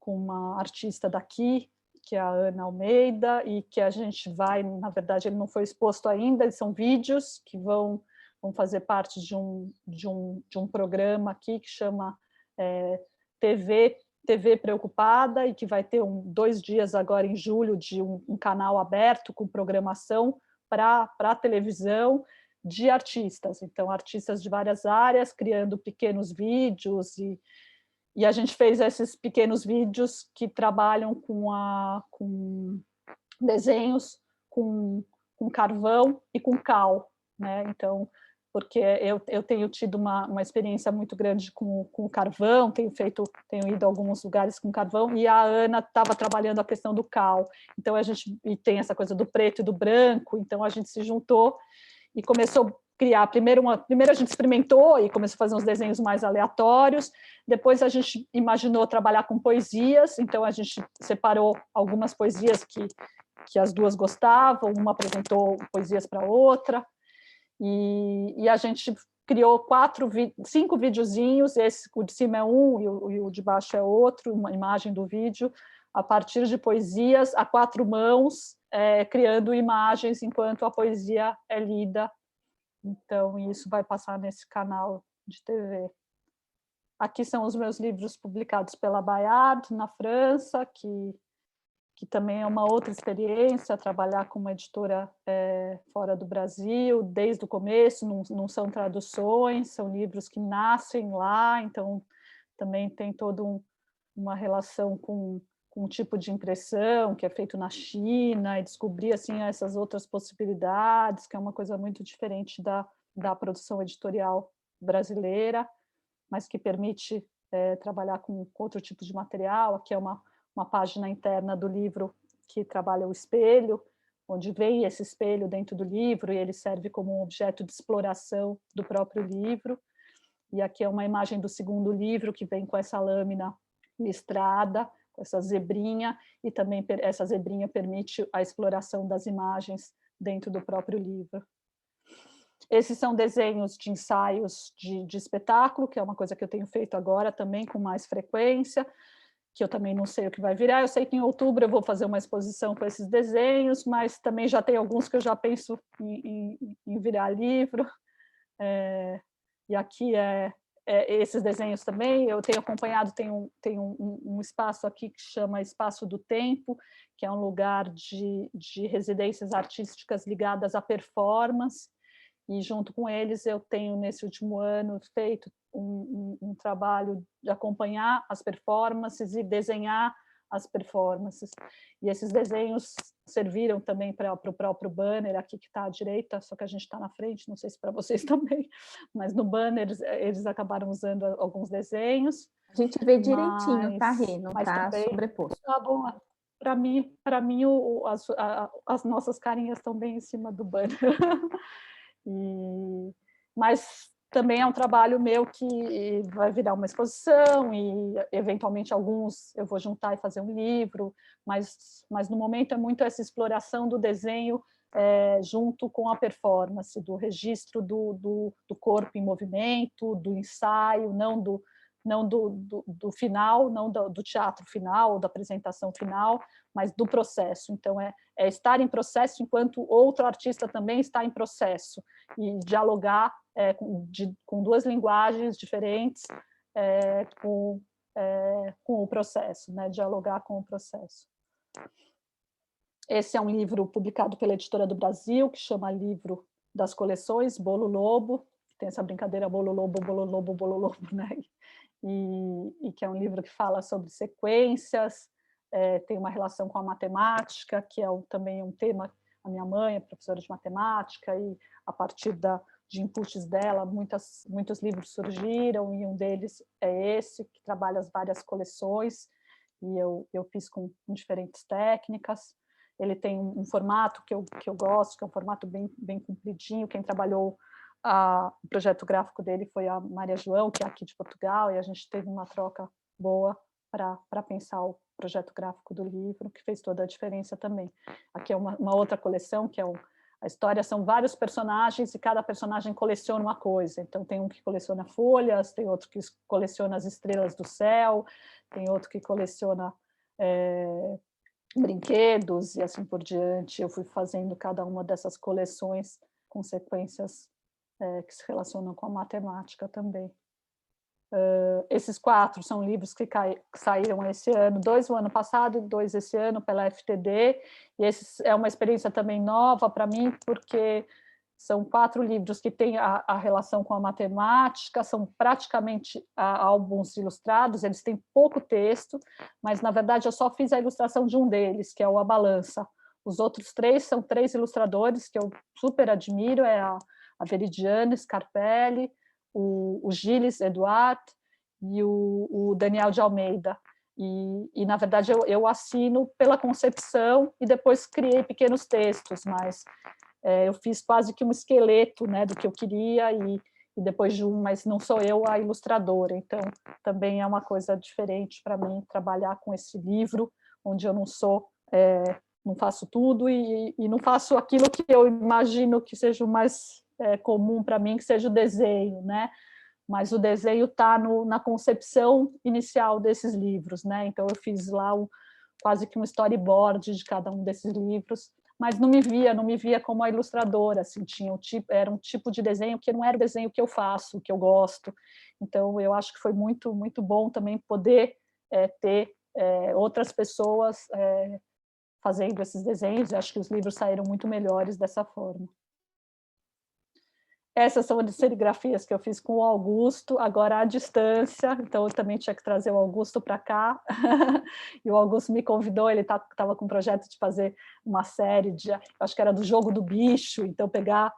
uma artista daqui, que é a Ana Almeida, e que a gente vai, na verdade, ele não foi exposto ainda, eles são vídeos que vão fazer parte de um programa aqui que chama TV Preocupada, e que vai ter 2 dias agora em julho de um canal aberto com programação para a televisão de artistas. Então, artistas de várias áreas, criando pequenos vídeos E a gente fez esses pequenos vídeos que trabalham com desenhos, com carvão e com cal, né? Então, porque eu tenho tido uma experiência muito grande com o carvão, tenho ido a alguns lugares com carvão, e a Ana estava trabalhando a questão do cal. Então, e tem essa coisa do preto e do branco, então a gente se juntou e começou a criar. Primeiro a gente experimentou e começou a fazer uns desenhos mais aleatórios, depois a gente imaginou trabalhar com poesias, então a gente separou algumas poesias que as duas gostavam, uma apresentou poesias para outra, e a gente criou 5 videozinhos, o de cima é um e o de baixo é outro, uma imagem do vídeo, a partir de poesias a 4 mãos, criando imagens enquanto a poesia é lida. Então, isso vai passar nesse canal de TV. Aqui são os meus livros publicados pela Bayard, na França, que também é uma outra experiência, trabalhar com uma editora fora do Brasil, desde o começo, não são traduções, são livros que nascem lá, então também tem toda uma relação com um tipo de impressão que é feito na China, e descobrir assim, essas outras possibilidades, que é uma coisa muito diferente da produção editorial brasileira, mas que permite trabalhar com outro tipo de material. Aqui é uma página interna do livro que trabalha o espelho, onde vem esse espelho dentro do livro, e ele serve como um objeto de exploração do próprio livro. E aqui é uma imagem do segundo livro, que vem com essa lâmina listrada, com essa zebrinha, e também essa zebrinha permite a exploração das imagens dentro do próprio livro. Esses são desenhos de ensaios de espetáculo, que é uma coisa que eu tenho feito agora também com mais frequência, que eu também não sei o que vai virar. Eu sei que em outubro eu vou fazer uma exposição com esses desenhos, mas também já tem alguns que eu já penso em virar livro. E aqui esses desenhos também, eu tenho acompanhado, tem um espaço aqui que chama Espaço do Tempo, que é um lugar de residências artísticas ligadas à performance, e junto com eles eu tenho, nesse último ano, feito um trabalho de acompanhar as performances e desenhar as performances. E esses desenhos serviram também para o próprio banner, aqui que está à direita, só que a gente está na frente, não sei se para vocês também, mas no banner eles acabaram usando alguns desenhos. A gente vê direitinho, tá, Rê? Não está sobreposto. Tá bom. Para mim as nossas carinhas estão bem em cima do banner. Mas também é um trabalho meu que vai virar uma exposição, e eventualmente alguns eu vou juntar e fazer um livro, mas no momento é muito essa exploração do desenho junto com a performance, do registro do corpo em movimento, do ensaio, não do final, não do teatro final, ou da apresentação final, mas do processo. Então, é estar em processo enquanto outro artista também está em processo, e dialogar com duas linguagens diferentes com o processo, né? Dialogar com o processo. Esse é um livro publicado pela Editora do Brasil, que chama Livro das Coleções, Bolo Lobo, tem essa brincadeira Bolo Lobo, Bolo Lobo, Bolo Lobo, né? E que é um livro que fala sobre sequências, tem uma relação com a matemática, que é também um tema. A minha mãe é professora de matemática, e a partir de inputs dela, muitos livros surgiram, e um deles é esse, que trabalha as várias coleções, e eu fiz com diferentes técnicas. Ele tem um formato que eu gosto, que é um formato bem compridinho. Quem trabalhou o projeto gráfico dele foi a Maria João, que é aqui de Portugal, e a gente teve uma troca boa para pensar o projeto gráfico do livro, que fez toda a diferença também. Aqui é uma outra coleção, que é a história, são vários personagens, e cada personagem coleciona uma coisa. Então, tem um que coleciona folhas, tem outro que coleciona as estrelas do céu, tem outro que coleciona brinquedos, e assim por diante. Eu fui fazendo cada uma dessas coleções com sequências que se relacionam com a matemática também. Esses 4 são livros que saíram esse ano, 2 no ano passado e 2 esse ano pela FTD, e esse é uma experiência também nova para mim, porque São 4 livros que têm a relação com a matemática, são praticamente álbuns ilustrados, eles têm pouco texto, mas, na verdade, eu só fiz a ilustração de um deles, que é o A Balança. Os outros 3 são 3 ilustradores que eu super admiro, é a Veridiana Scarpelli, o Gilles Eduard e o Daniel de Almeida. E na verdade, eu assino pela concepção e depois criei pequenos textos, mas eu fiz quase que um esqueleto, né, do que eu queria e depois mas não sou eu a ilustradora, então também é uma coisa diferente para mim trabalhar com esse livro, onde eu não faço tudo e não faço aquilo que eu imagino que seja o mais comum para mim, que seja o desenho, né? Mas o desenho está na concepção inicial desses livros, né? Então eu fiz lá quase que um storyboard de cada um desses livros, mas não me via como a ilustradora, assim, era um tipo de desenho que não era o desenho que eu faço, que eu gosto. Então eu acho que foi muito, muito bom também poder ter outras pessoas fazendo esses desenhos, e acho que os livros saíram muito melhores dessa forma. Essas são as serigrafias que eu fiz com o Augusto, agora à distância, então eu também tinha que trazer o Augusto para cá, e o Augusto me convidou, ele estava com um projeto de fazer uma série, acho que era do Jogo do Bicho, então pegar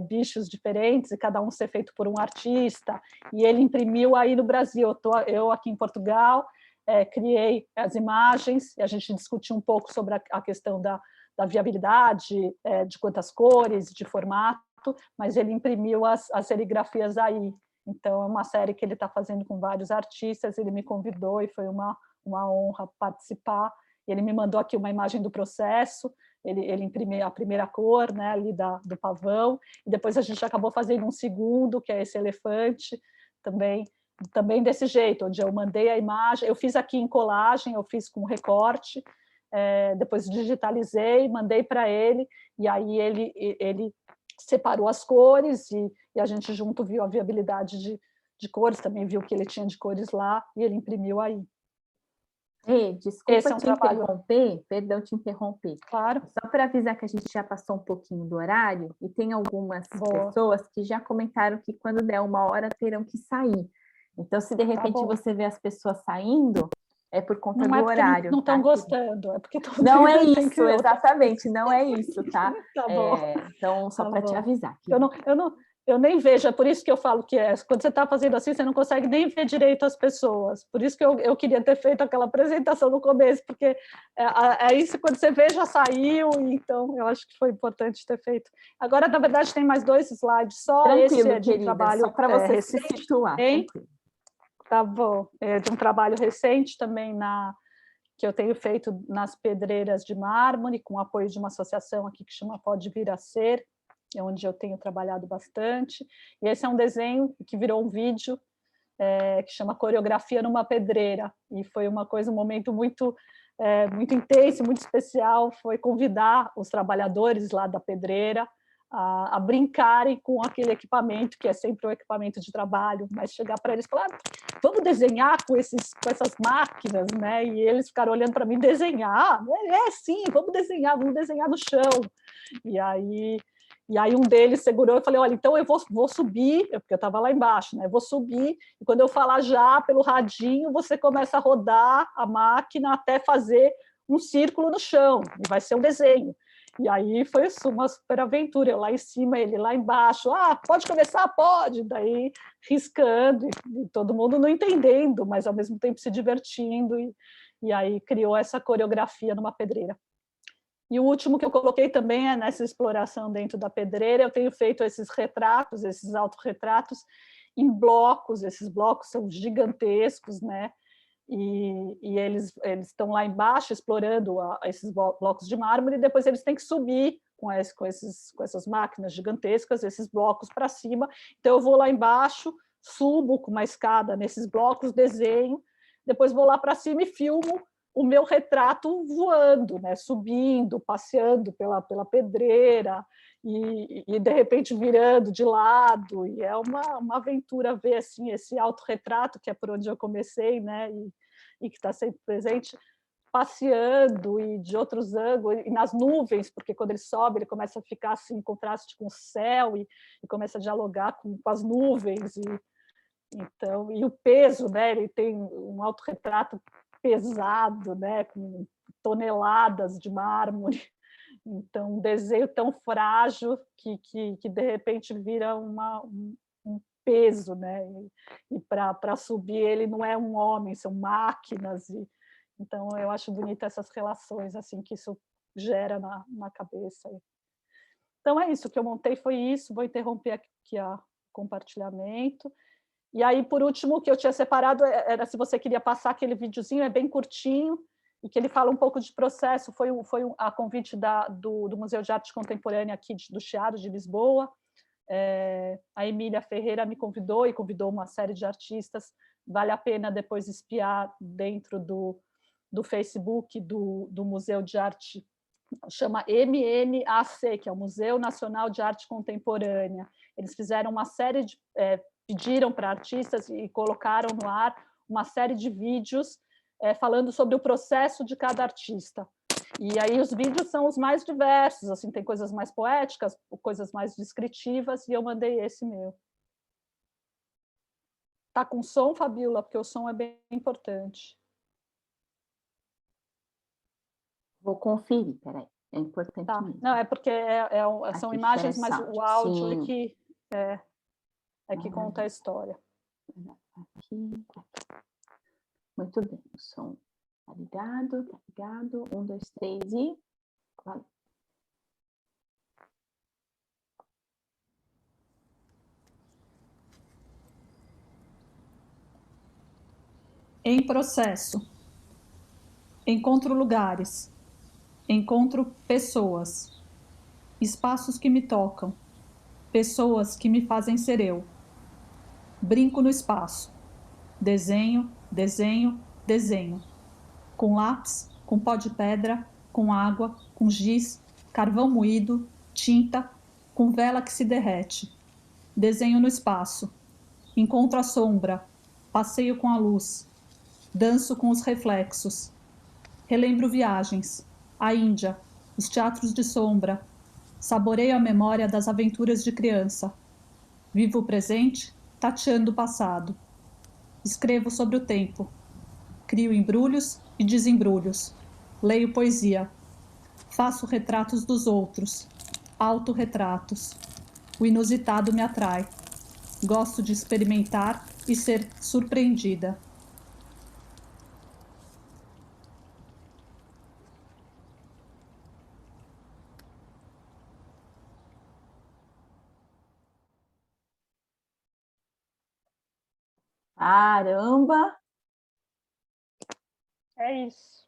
bichos diferentes e cada um ser feito por um artista, e ele imprimiu aí no Brasil, eu aqui em Portugal, criei as imagens, e a gente discutiu um pouco sobre a questão da viabilidade, de quantas cores, de formato, mas ele imprimiu as serigrafias aí. Então, é uma série que ele está fazendo com vários artistas, ele me convidou e foi uma honra participar. Ele me mandou aqui uma imagem do processo, ele imprimiu a primeira cor, né, ali do pavão, e depois a gente acabou fazendo um segundo, que é esse elefante, também desse jeito, onde eu mandei a imagem, eu fiz aqui em colagem, eu fiz com recorte, depois digitalizei, mandei para ele, e aí ele separou as cores e a gente junto viu a viabilidade de cores, também viu o que ele tinha de cores lá e ele imprimiu aí. Desculpa te interromper, perdão te interromper. Claro. Só para avisar que a gente já passou um pouquinho do horário e tem algumas pessoas que já comentaram que quando der 1 hora terão que sair. Então, se de repente você vê as pessoas saindo, é por conta do horário. Não estão gostando, é porque não é isso, exatamente, não é isso, tá? Tá bom. Então, só para te avisar. Eu nem vejo, é por isso que eu falo que quando você está fazendo assim, você não consegue nem ver direito as pessoas. Por isso que eu queria ter feito aquela apresentação no começo, porque isso, quando você vê, já saiu, então eu acho que foi importante ter feito. Agora, na verdade, tem mais 2 slides só. Tranquilo, esse é de querida, trabalho só para você se situar. Tá bom. É de um trabalho recente também que eu tenho feito nas pedreiras de mármore, com o apoio de uma associação aqui que chama Pode Vir a Ser, onde eu tenho trabalhado bastante. E esse é um desenho que virou um vídeo que chama Coreografia numa Pedreira. E foi um momento muito intenso, muito especial, foi convidar os trabalhadores lá da pedreira a brincarem com aquele equipamento, que é sempre um equipamento de trabalho, mas chegar para eles e falar, vamos desenhar com essas máquinas, né? E eles ficaram olhando para mim, desenhar? Sim, vamos desenhar no chão. E aí um deles segurou e falei, olha, então eu vou subir, porque eu estava lá embaixo, né? Eu vou subir, e quando eu falar já pelo radinho, você começa a rodar a máquina até fazer um círculo no chão, e vai ser um desenho. E aí foi uma super aventura, eu lá em cima, ele lá embaixo, pode começar? Pode! Daí riscando, e todo mundo não entendendo, mas ao mesmo tempo se divertindo, e aí criou essa coreografia numa pedreira. E o último que eu coloquei também é nessa exploração dentro da pedreira, eu tenho feito esses retratos, esses autorretratos em blocos, esses blocos são gigantescos, né? E eles estão lá embaixo explorando esses blocos de mármore, e depois eles têm que subir com essas máquinas gigantescas, esses blocos para cima. Então eu vou lá embaixo, subo com uma escada nesses blocos, desenho, depois vou lá para cima e filmo o meu retrato voando, né, subindo, passeando pela pedreira e de repente virando de lado, e é uma aventura ver assim esse autorretrato, que é por onde eu comecei, né, e que está sempre presente, passeando e de outros ângulos, e nas nuvens, porque quando ele sobe, ele começa a ficar assim, em contraste com o céu e começa a dialogar com as nuvens. Então, e o peso, né? Ele tem um autorretrato pesado, né? Com toneladas de mármore. Então, um desenho tão frágil que de repente vira um peso, né? E para subir ele não é um homem, são máquinas. Então, eu acho bonita essas relações assim que isso gera na cabeça. Então, é isso, o que eu montei foi isso, vou interromper aqui o compartilhamento. E aí, por último, o que eu tinha separado era se você queria passar aquele videozinho, é bem curtinho, e que ele fala um pouco de processo, foi a convite do Museu de Arte Contemporânea aqui do Chiado, de Lisboa. A Emília Ferreira me convidou e convidou uma série de artistas, vale a pena depois espiar dentro do Facebook do Museu de Arte, chama MNAC, que é o Museu Nacional de Arte Contemporânea. Eles fizeram uma série de... pediram para artistas e colocaram no ar uma série de vídeos falando sobre o processo de cada artista. E aí os vídeos são os mais diversos, assim, tem coisas mais poéticas, coisas mais descritivas, e eu mandei esse meu. Tá com som, Fabíola? Porque o som é bem importante. Vou conferir, peraí, é importante tá. mesmo. Não, é porque são aqui, imagens, mas o áudio sim. é que conta a história. Aqui. Muito bem, o som tá ligado, tá ligado. 1, 2, 3 e... Valeu. Em processo. Encontro lugares. Encontro pessoas. Espaços que me tocam. Pessoas que me fazem ser eu. Brinco no espaço. Desenho, desenho, desenho. Com lápis, com pó de pedra, com água, com giz, carvão moído, tinta, com vela que se derrete. Desenho no espaço. Encontro a sombra. Passeio com a luz. Danço com os reflexos. Relembro viagens. A Índia, os teatros de sombra. Saboreio a memória das aventuras de criança. Vivo o presente, tateando o passado. Escrevo sobre o tempo. Crio embrulhos e desembrulhos. Leio poesia. Faço retratos dos outros. Autorretratos. O inusitado me atrai. Gosto de experimentar e ser surpreendida. Caramba! É isso.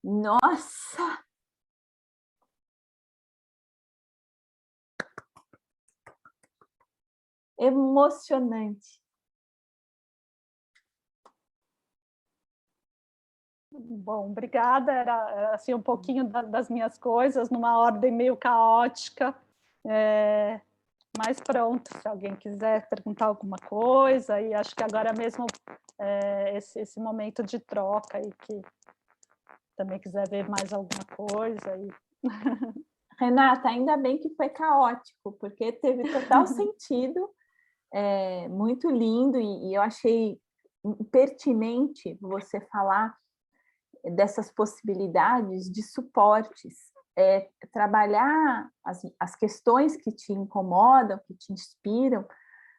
Nossa! Emocionante. Bom, obrigada. Era assim um pouquinho das minhas coisas, numa ordem meio caótica. Mas pronto, se alguém quiser perguntar alguma coisa, e acho que agora mesmo esse momento de troca, e que também quiser ver mais alguma coisa. Renata, ainda bem que foi caótico, porque teve total sentido, muito lindo, e eu achei pertinente você falar dessas possibilidades de suportes, trabalhar as questões que te incomodam, que te inspiram,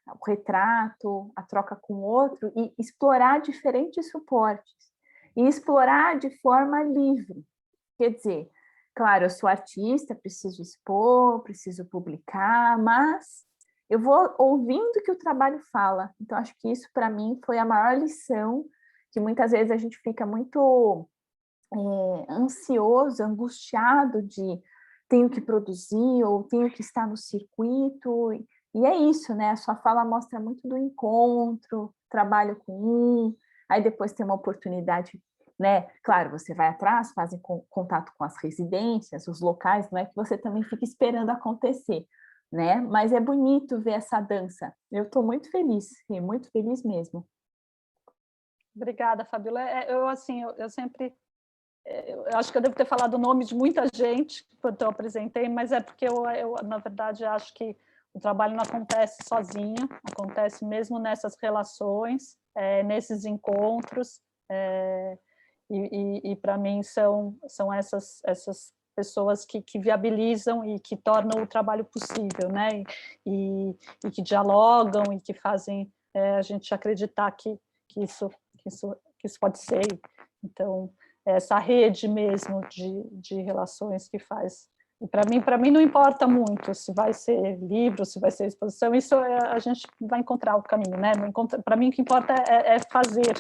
o retrato, a troca com o outro, e explorar diferentes suportes, e explorar de forma livre. Quer dizer, claro, eu sou artista, preciso expor, preciso publicar, mas eu vou ouvindo o que o trabalho fala. Então, acho que isso, para mim, foi a maior lição, que muitas vezes a gente fica muito ansioso, angustiado de tenho que produzir ou tenho que estar no circuito, e é isso, né? A sua fala mostra muito do encontro, trabalho com aí depois tem uma oportunidade, né? Claro, você vai atrás, faz contato com as residências, os locais, não é que você também fica esperando acontecer, né? Mas é bonito ver essa dança. Eu estou muito feliz mesmo. Obrigada, Fabíola. Eu sempre... Eu acho que eu devo ter falado o nome de muita gente quando eu apresentei, mas é porque na verdade, acho que o trabalho não acontece sozinho, acontece mesmo nessas relações, nesses encontros, e para mim são essas pessoas que viabilizam e que tornam o trabalho possível, né? E que dialogam e que fazem a gente acreditar que isso pode ser. Então, essa rede mesmo de relações que faz. E para mim não importa muito se vai ser livro, se vai ser exposição, isso a gente vai encontrar o caminho, né? Para mim o que importa é fazer.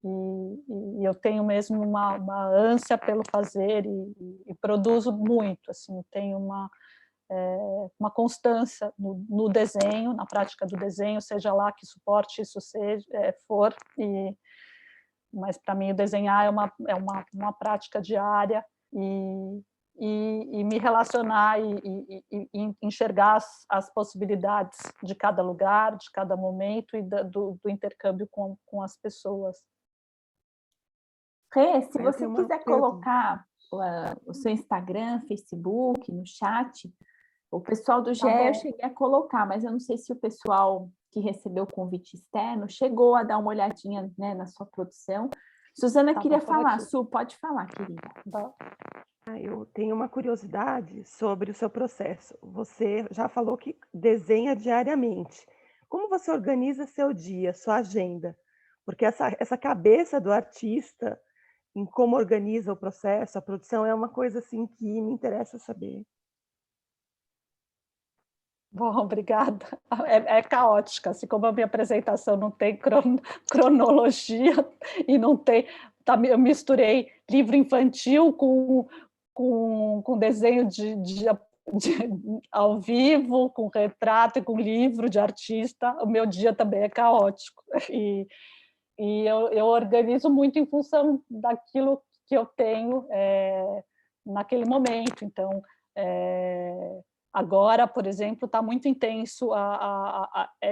E eu tenho mesmo uma ânsia pelo fazer e produzo muito, assim, tenho uma constância no desenho, na prática do desenho, seja lá que suporte isso for, mas para mim o desenhar é uma prática diária e me relacionar e enxergar as possibilidades de cada lugar, de cada momento e do intercâmbio com as pessoas. Rê, se você quiser colocar o seu Instagram, Facebook, no chat, o pessoal do GE eu cheguei a colocar, mas eu não sei se o pessoal que recebeu o convite externo chegou a dar uma olhadinha, né, na sua produção. Suzana queria falar. Su, pode falar, querida. Eu tenho uma curiosidade sobre o seu processo. Você já falou que desenha diariamente. Como você organiza seu dia, sua agenda? Porque essa cabeça do artista em como organiza o processo, a produção, é uma coisa assim que me interessa saber. Bom, obrigada. É caótica, assim como a minha apresentação não tem cronologia e não tem... eu misturei livro infantil com desenho ao vivo, com retrato e com livro de artista. O meu dia também é caótico. E eu organizo muito em função daquilo que eu tenho naquele momento. Então, agora, por exemplo, está muito intenso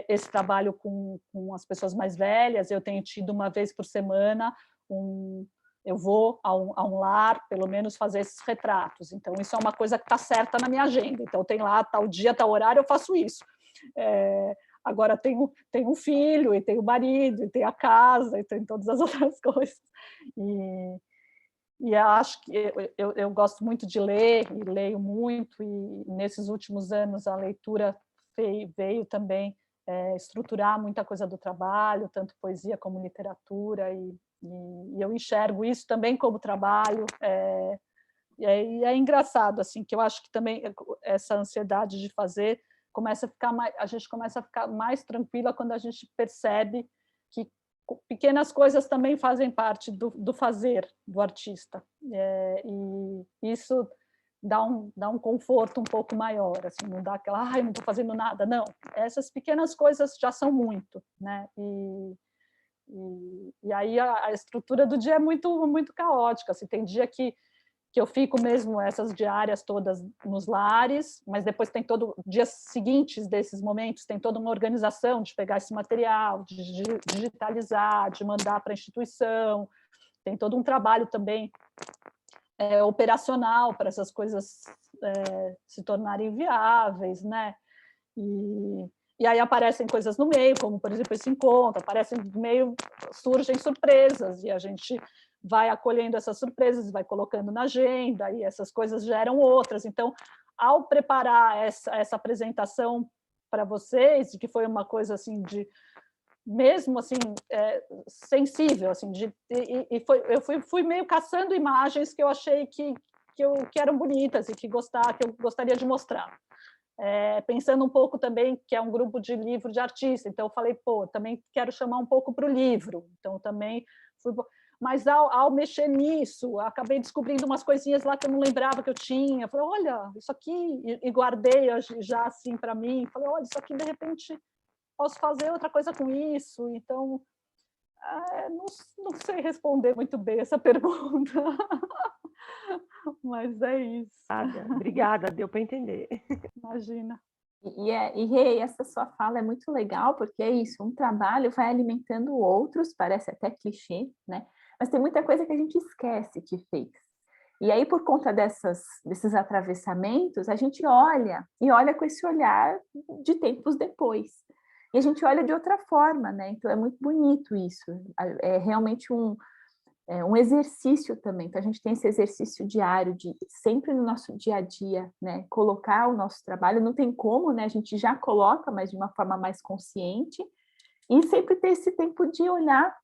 esse trabalho com as pessoas mais velhas. Eu tenho tido uma vez por semana, eu vou a um lar, pelo menos, fazer esses retratos. Então, isso é uma coisa que está certa na minha agenda. Então, tem lá, tal dia, tal horário, eu faço isso. Agora tenho um filho, e tenho o marido, e tenho a casa, e tenho todas as outras coisas. E acho que eu gosto muito de ler, e leio muito, e nesses últimos anos a leitura veio também estruturar muita coisa do trabalho, tanto poesia como literatura, e eu enxergo isso também como trabalho. E é engraçado, assim, que eu acho que também essa ansiedade de fazer a gente começa a ficar mais tranquila quando a gente percebe que pequenas coisas também fazem parte do fazer do artista, e isso dá um conforto um pouco maior, assim, não dá aquela, não estou fazendo nada, não, essas pequenas coisas já são muito, né? E aí a estrutura do dia é muito, muito caótica, assim, tem dia que eu fico mesmo essas diárias todas nos lares, mas depois tem dias seguintes desses momentos, tem toda uma organização de pegar esse material, de digitalizar, de mandar para a instituição, tem todo um trabalho também operacional para essas coisas se tornarem viáveis, né? E aí aparecem coisas no meio, como, por exemplo, esse encontro, aparecem no meio, surgem surpresas, e a gente vai acolhendo essas surpresas, vai colocando na agenda, e essas coisas geram outras. Então, ao preparar essa apresentação para vocês, que foi uma coisa assim mesmo assim sensível, assim, eu fui meio caçando imagens que eu achei que eram bonitas e que eu gostaria de mostrar. Pensando um pouco também que é um grupo de livro de artista, então eu falei, também quero chamar um pouco para o livro, então também fui... Mas ao mexer nisso, acabei descobrindo umas coisinhas lá que eu não lembrava que eu tinha. Falei, olha, isso aqui, e guardei já assim para mim. Falei, olha, isso aqui de repente posso fazer outra coisa com isso. Então, não sei responder muito bem essa pergunta, mas é isso. Obrigada, deu para entender. Imagina. Rê, essa sua fala é muito legal, porque é isso, um trabalho vai alimentando outros, parece até clichê, né? Mas tem muita coisa que a gente esquece que fez. E aí, por conta desses atravessamentos, a gente olha com esse olhar de tempos depois. E a gente olha de outra forma, né? Então, é muito bonito isso. É realmente um exercício também. Então, a gente tem esse exercício diário de sempre no nosso dia a dia, né? Colocar o nosso trabalho, não tem como, né? A gente já coloca, mas de uma forma mais consciente, e sempre ter esse tempo de olhar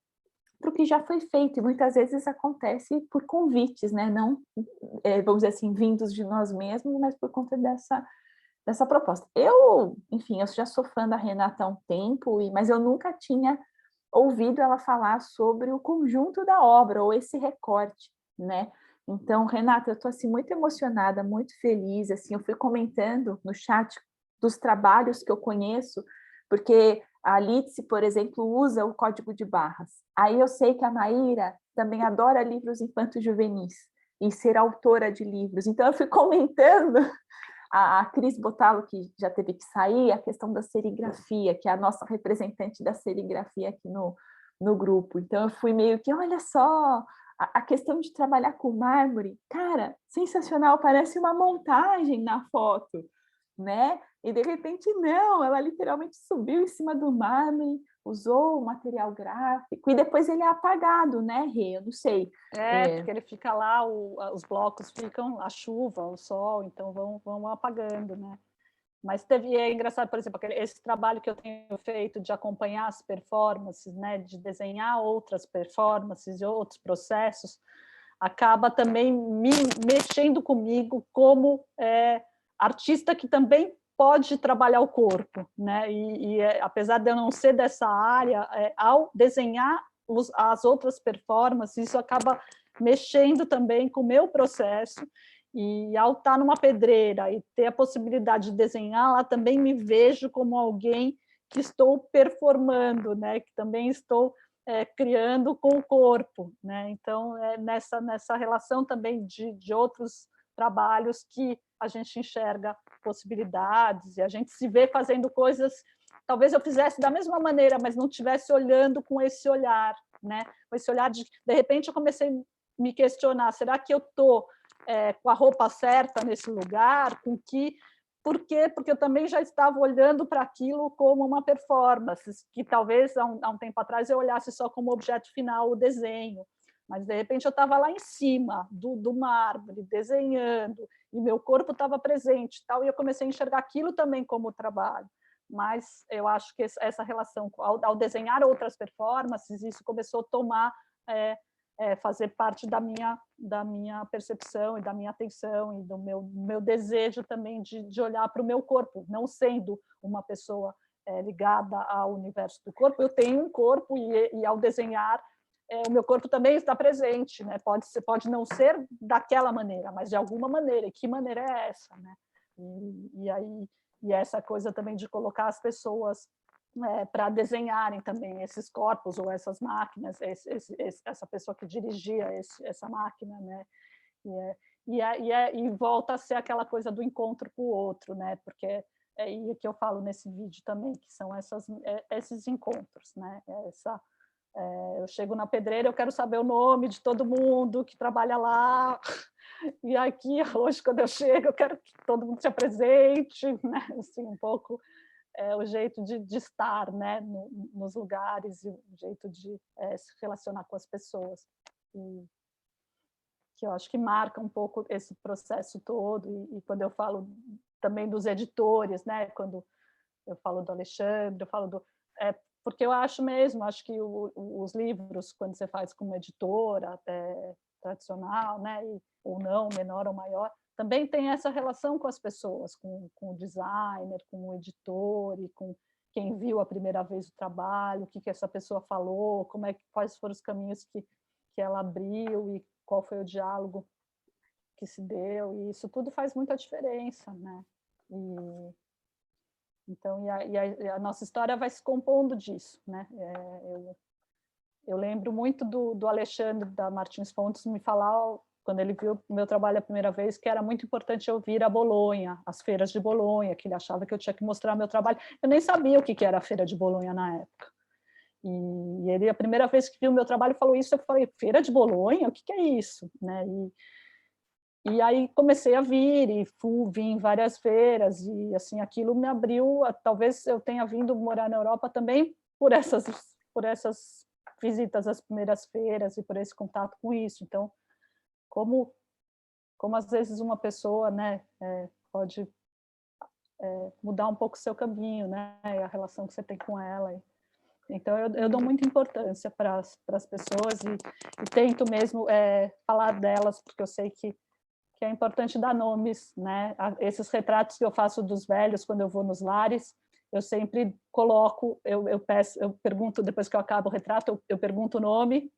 para o que já foi feito, e muitas vezes acontece por convites, né? Não, vamos dizer assim, vindos de nós mesmos, mas por conta dessa proposta. Enfim, eu já sou fã da Renata há um tempo, mas eu nunca tinha ouvido ela falar sobre o conjunto da obra, ou esse recorte, né? Então, Renata, eu estou assim, muito emocionada, muito feliz, assim, eu fui comentando no chat dos trabalhos que eu conheço, porque a Lídice, por exemplo, usa o código de barras. Aí eu sei que a Maíra também adora livros infanto-juvenis e ser autora de livros. Então, eu fui comentando a Cris Botalo, que já teve que sair, a questão da serigrafia, que é a nossa representante da serigrafia aqui no grupo. Então, eu fui meio que, olha só, a questão de trabalhar com mármore, cara, sensacional, parece uma montagem na foto, né? E, de repente, não, ela literalmente subiu em cima do mármore, usou o material gráfico, e depois ele é apagado, né, Rê? Eu não sei. Porque ele fica lá, os blocos ficam, a chuva, o sol, então vão apagando, né? Mas é engraçado, por exemplo, esse trabalho que eu tenho feito de acompanhar as performances, né, de desenhar outras performances e outros processos, acaba também me mexendo comigo como artista que também pode trabalhar o corpo, né? Apesar de eu não ser dessa área, ao desenhar as outras performances, isso acaba mexendo também com o meu processo, e ao estar numa pedreira e ter a possibilidade de desenhar lá, também me vejo como alguém que estou performando, né? Que também estou criando com o corpo, né? Então, nessa relação também de outros trabalhos que a gente enxerga possibilidades, e a gente se vê fazendo coisas, talvez eu fizesse da mesma maneira, mas não estivesse olhando com esse olhar, né? Com esse olhar de repente eu comecei a me questionar, será que eu estou com a roupa certa nesse lugar? Por quê? Porque eu também já estava olhando para aquilo como uma performance, que talvez há um tempo atrás eu olhasse só como objeto final, o desenho, mas de repente eu estava lá em cima do mármore, desenhando, e meu corpo estava presente, e eu comecei a enxergar aquilo também como trabalho. Mas eu acho que essa relação, ao desenhar outras performances, isso começou a tomar, fazer parte da minha percepção e da minha atenção e do meu desejo também de olhar para o meu corpo, não sendo uma pessoa ligada ao universo do corpo. Eu tenho um corpo e ao desenhar, o meu corpo também está presente, né? Pode não ser daquela maneira, mas de alguma maneira. E que maneira é essa, né? E essa coisa também de colocar as pessoas para desenharem também esses corpos ou essas máquinas, essa pessoa que dirigia essa máquina, né? E volta a ser aquela coisa do encontro com o outro, né? Porque é o que eu falo nesse vídeo também, que são esses encontros, né? Eu chego na pedreira, eu quero saber o nome de todo mundo que trabalha lá, e aqui, hoje, quando eu chego, eu quero que todo mundo se apresente, né? Assim, um pouco o jeito de estar, né? Nos lugares, e o jeito de se relacionar com as pessoas, e que eu acho que marca um pouco esse processo todo, e quando eu falo também dos editores, né? Quando eu falo do Alexandre, eu falo porque eu acho que os livros, quando você faz com uma editora, até tradicional, né, ou não, menor ou maior, também tem essa relação com as pessoas, com o designer, com o editor, e com quem viu a primeira vez o trabalho, o que essa pessoa falou, quais foram os caminhos que ela abriu, e qual foi o diálogo que se deu, e isso tudo faz muita diferença, né? Então, a nossa história vai se compondo disso, né? Eu lembro muito do Alexandre da Martins Fontes me falar quando ele viu o meu trabalho a primeira vez, que era muito importante eu vir a Bolonha, as feiras de Bolonha, que ele achava que eu tinha que mostrar meu trabalho. Eu nem sabia o que era a feira de Bolonha na época. E ele, a primeira vez que viu o meu trabalho, falou isso, eu falei, feira de Bolonha? O que é isso? Né? E aí comecei a vir, e vim em várias feiras, e assim, aquilo me abriu, talvez eu tenha vindo morar na Europa também por essas visitas às primeiras feiras e por esse contato com isso. Então, como às vezes uma pessoa, né, pode mudar um pouco o seu caminho, né, a relação que você tem com ela. Então, eu dou muita importância para as pessoas e tento mesmo falar delas, porque eu sei que é importante dar nomes, né? Esses retratos que eu faço dos velhos quando eu vou nos lares, eu sempre coloco, eu pergunto, depois que eu acabo o retrato, eu pergunto o nome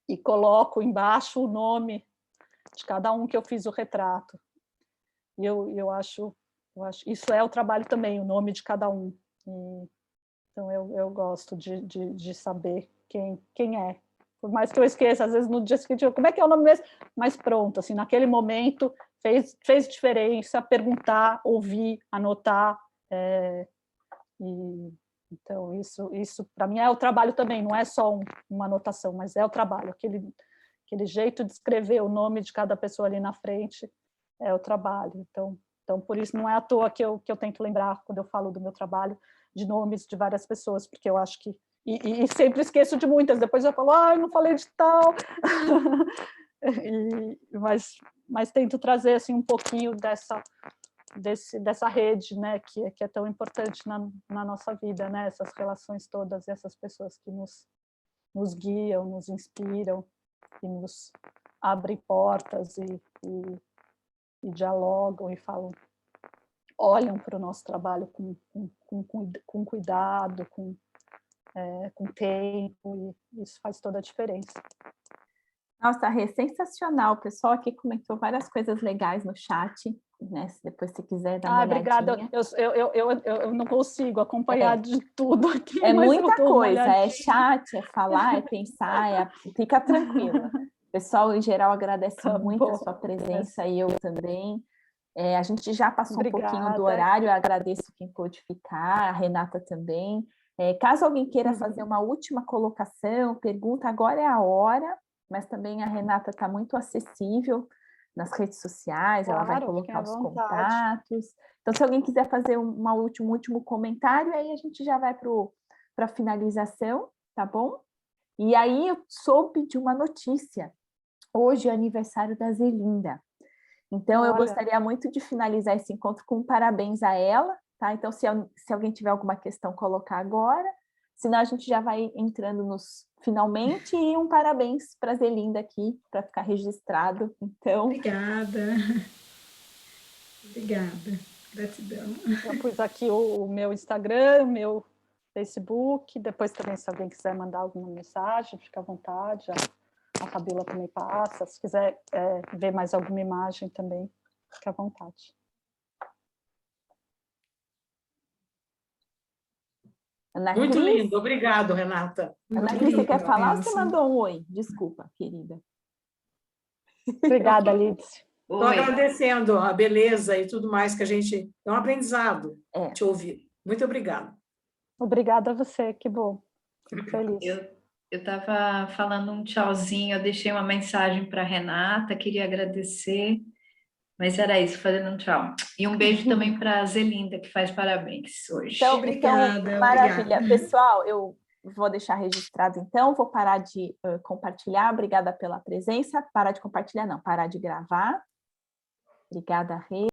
e coloco embaixo o nome de cada um que eu fiz o retrato. E eu acho isso é o trabalho também, o nome de cada um. Então eu gosto de saber quem é. Por mais que eu esqueça, às vezes no dia seguinte, como é que é o nome mesmo? Mas pronto, assim, naquele momento fez diferença perguntar, ouvir, anotar. Então, isso para mim é o trabalho também, não é só uma anotação, mas é o trabalho, aquele jeito de escrever o nome de cada pessoa ali na frente é o trabalho. Então por isso não é à toa que eu tento lembrar, quando eu falo do meu trabalho, de nomes de várias pessoas, porque eu acho que e sempre esqueço de muitas, depois eu falo, não falei de tal. Mas tento trazer assim, um pouquinho dessa rede, né, que é tão importante na nossa vida, né, essas relações todas, essas pessoas que nos guiam, nos inspiram, que nos abrem portas e dialogam e olham para o nosso trabalho com cuidado, com tempo, e isso faz toda a diferença. Nossa, Rê, sensacional. O pessoal aqui comentou várias coisas legais no chat, né? Se depois você quiser dar uma obrigada. olhadinha. Eu não consigo acompanhar de tudo aqui. É mas muita coisa, é olhadinha. chat, é falar, é pensar, fica tranquila. O pessoal, em geral, agradece muito a sua presença, e eu também. A gente já passou um pouquinho do horário, eu agradeço quem pôde ficar, a Renata também. Caso alguém queira fazer uma última colocação, pergunta, agora é a hora, mas também a Renata está muito acessível nas redes sociais, ela vai colocar os contatos. Então, se alguém quiser fazer um último comentário, aí a gente já vai para a finalização, tá bom? E aí eu soube de uma notícia. Hoje é aniversário da Zelinda. Então, eu gostaria muito de finalizar esse encontro com parabéns a ela, tá? Então, se alguém tiver alguma questão, colocar agora. Senão, a gente já vai entrando nos finalmente, e um parabéns para a Zelinda aqui, para ficar registrado. Então... Obrigada. Obrigada. Gratidão. Eu pus aqui o meu Instagram, o meu Facebook. Depois também, se alguém quiser mandar alguma mensagem, fica à vontade. A Fabíola também passa. Se quiser ver mais alguma imagem também, fica à vontade. Muito lindo, obrigado, Renata. Ana Cris, você quer falar ou você mandou um oi? Desculpa, querida. Obrigada, Lídice. Estou agradecendo a beleza e tudo mais que a gente... É um aprendizado te ouvir. Muito obrigada. Obrigada a você, que bom. Fico feliz. Eu estava falando um tchauzinho, eu deixei uma mensagem para a Renata, queria agradecer, mas era isso, fazendo um tchau. E um beijo também para a Zelinda, que faz parabéns hoje. Então, maravilha. Obrigada. Pessoal, eu vou deixar registrado, então, vou parar de compartilhar. Obrigada pela presença. Parar de compartilhar, não, parar de gravar. Obrigada, Rê.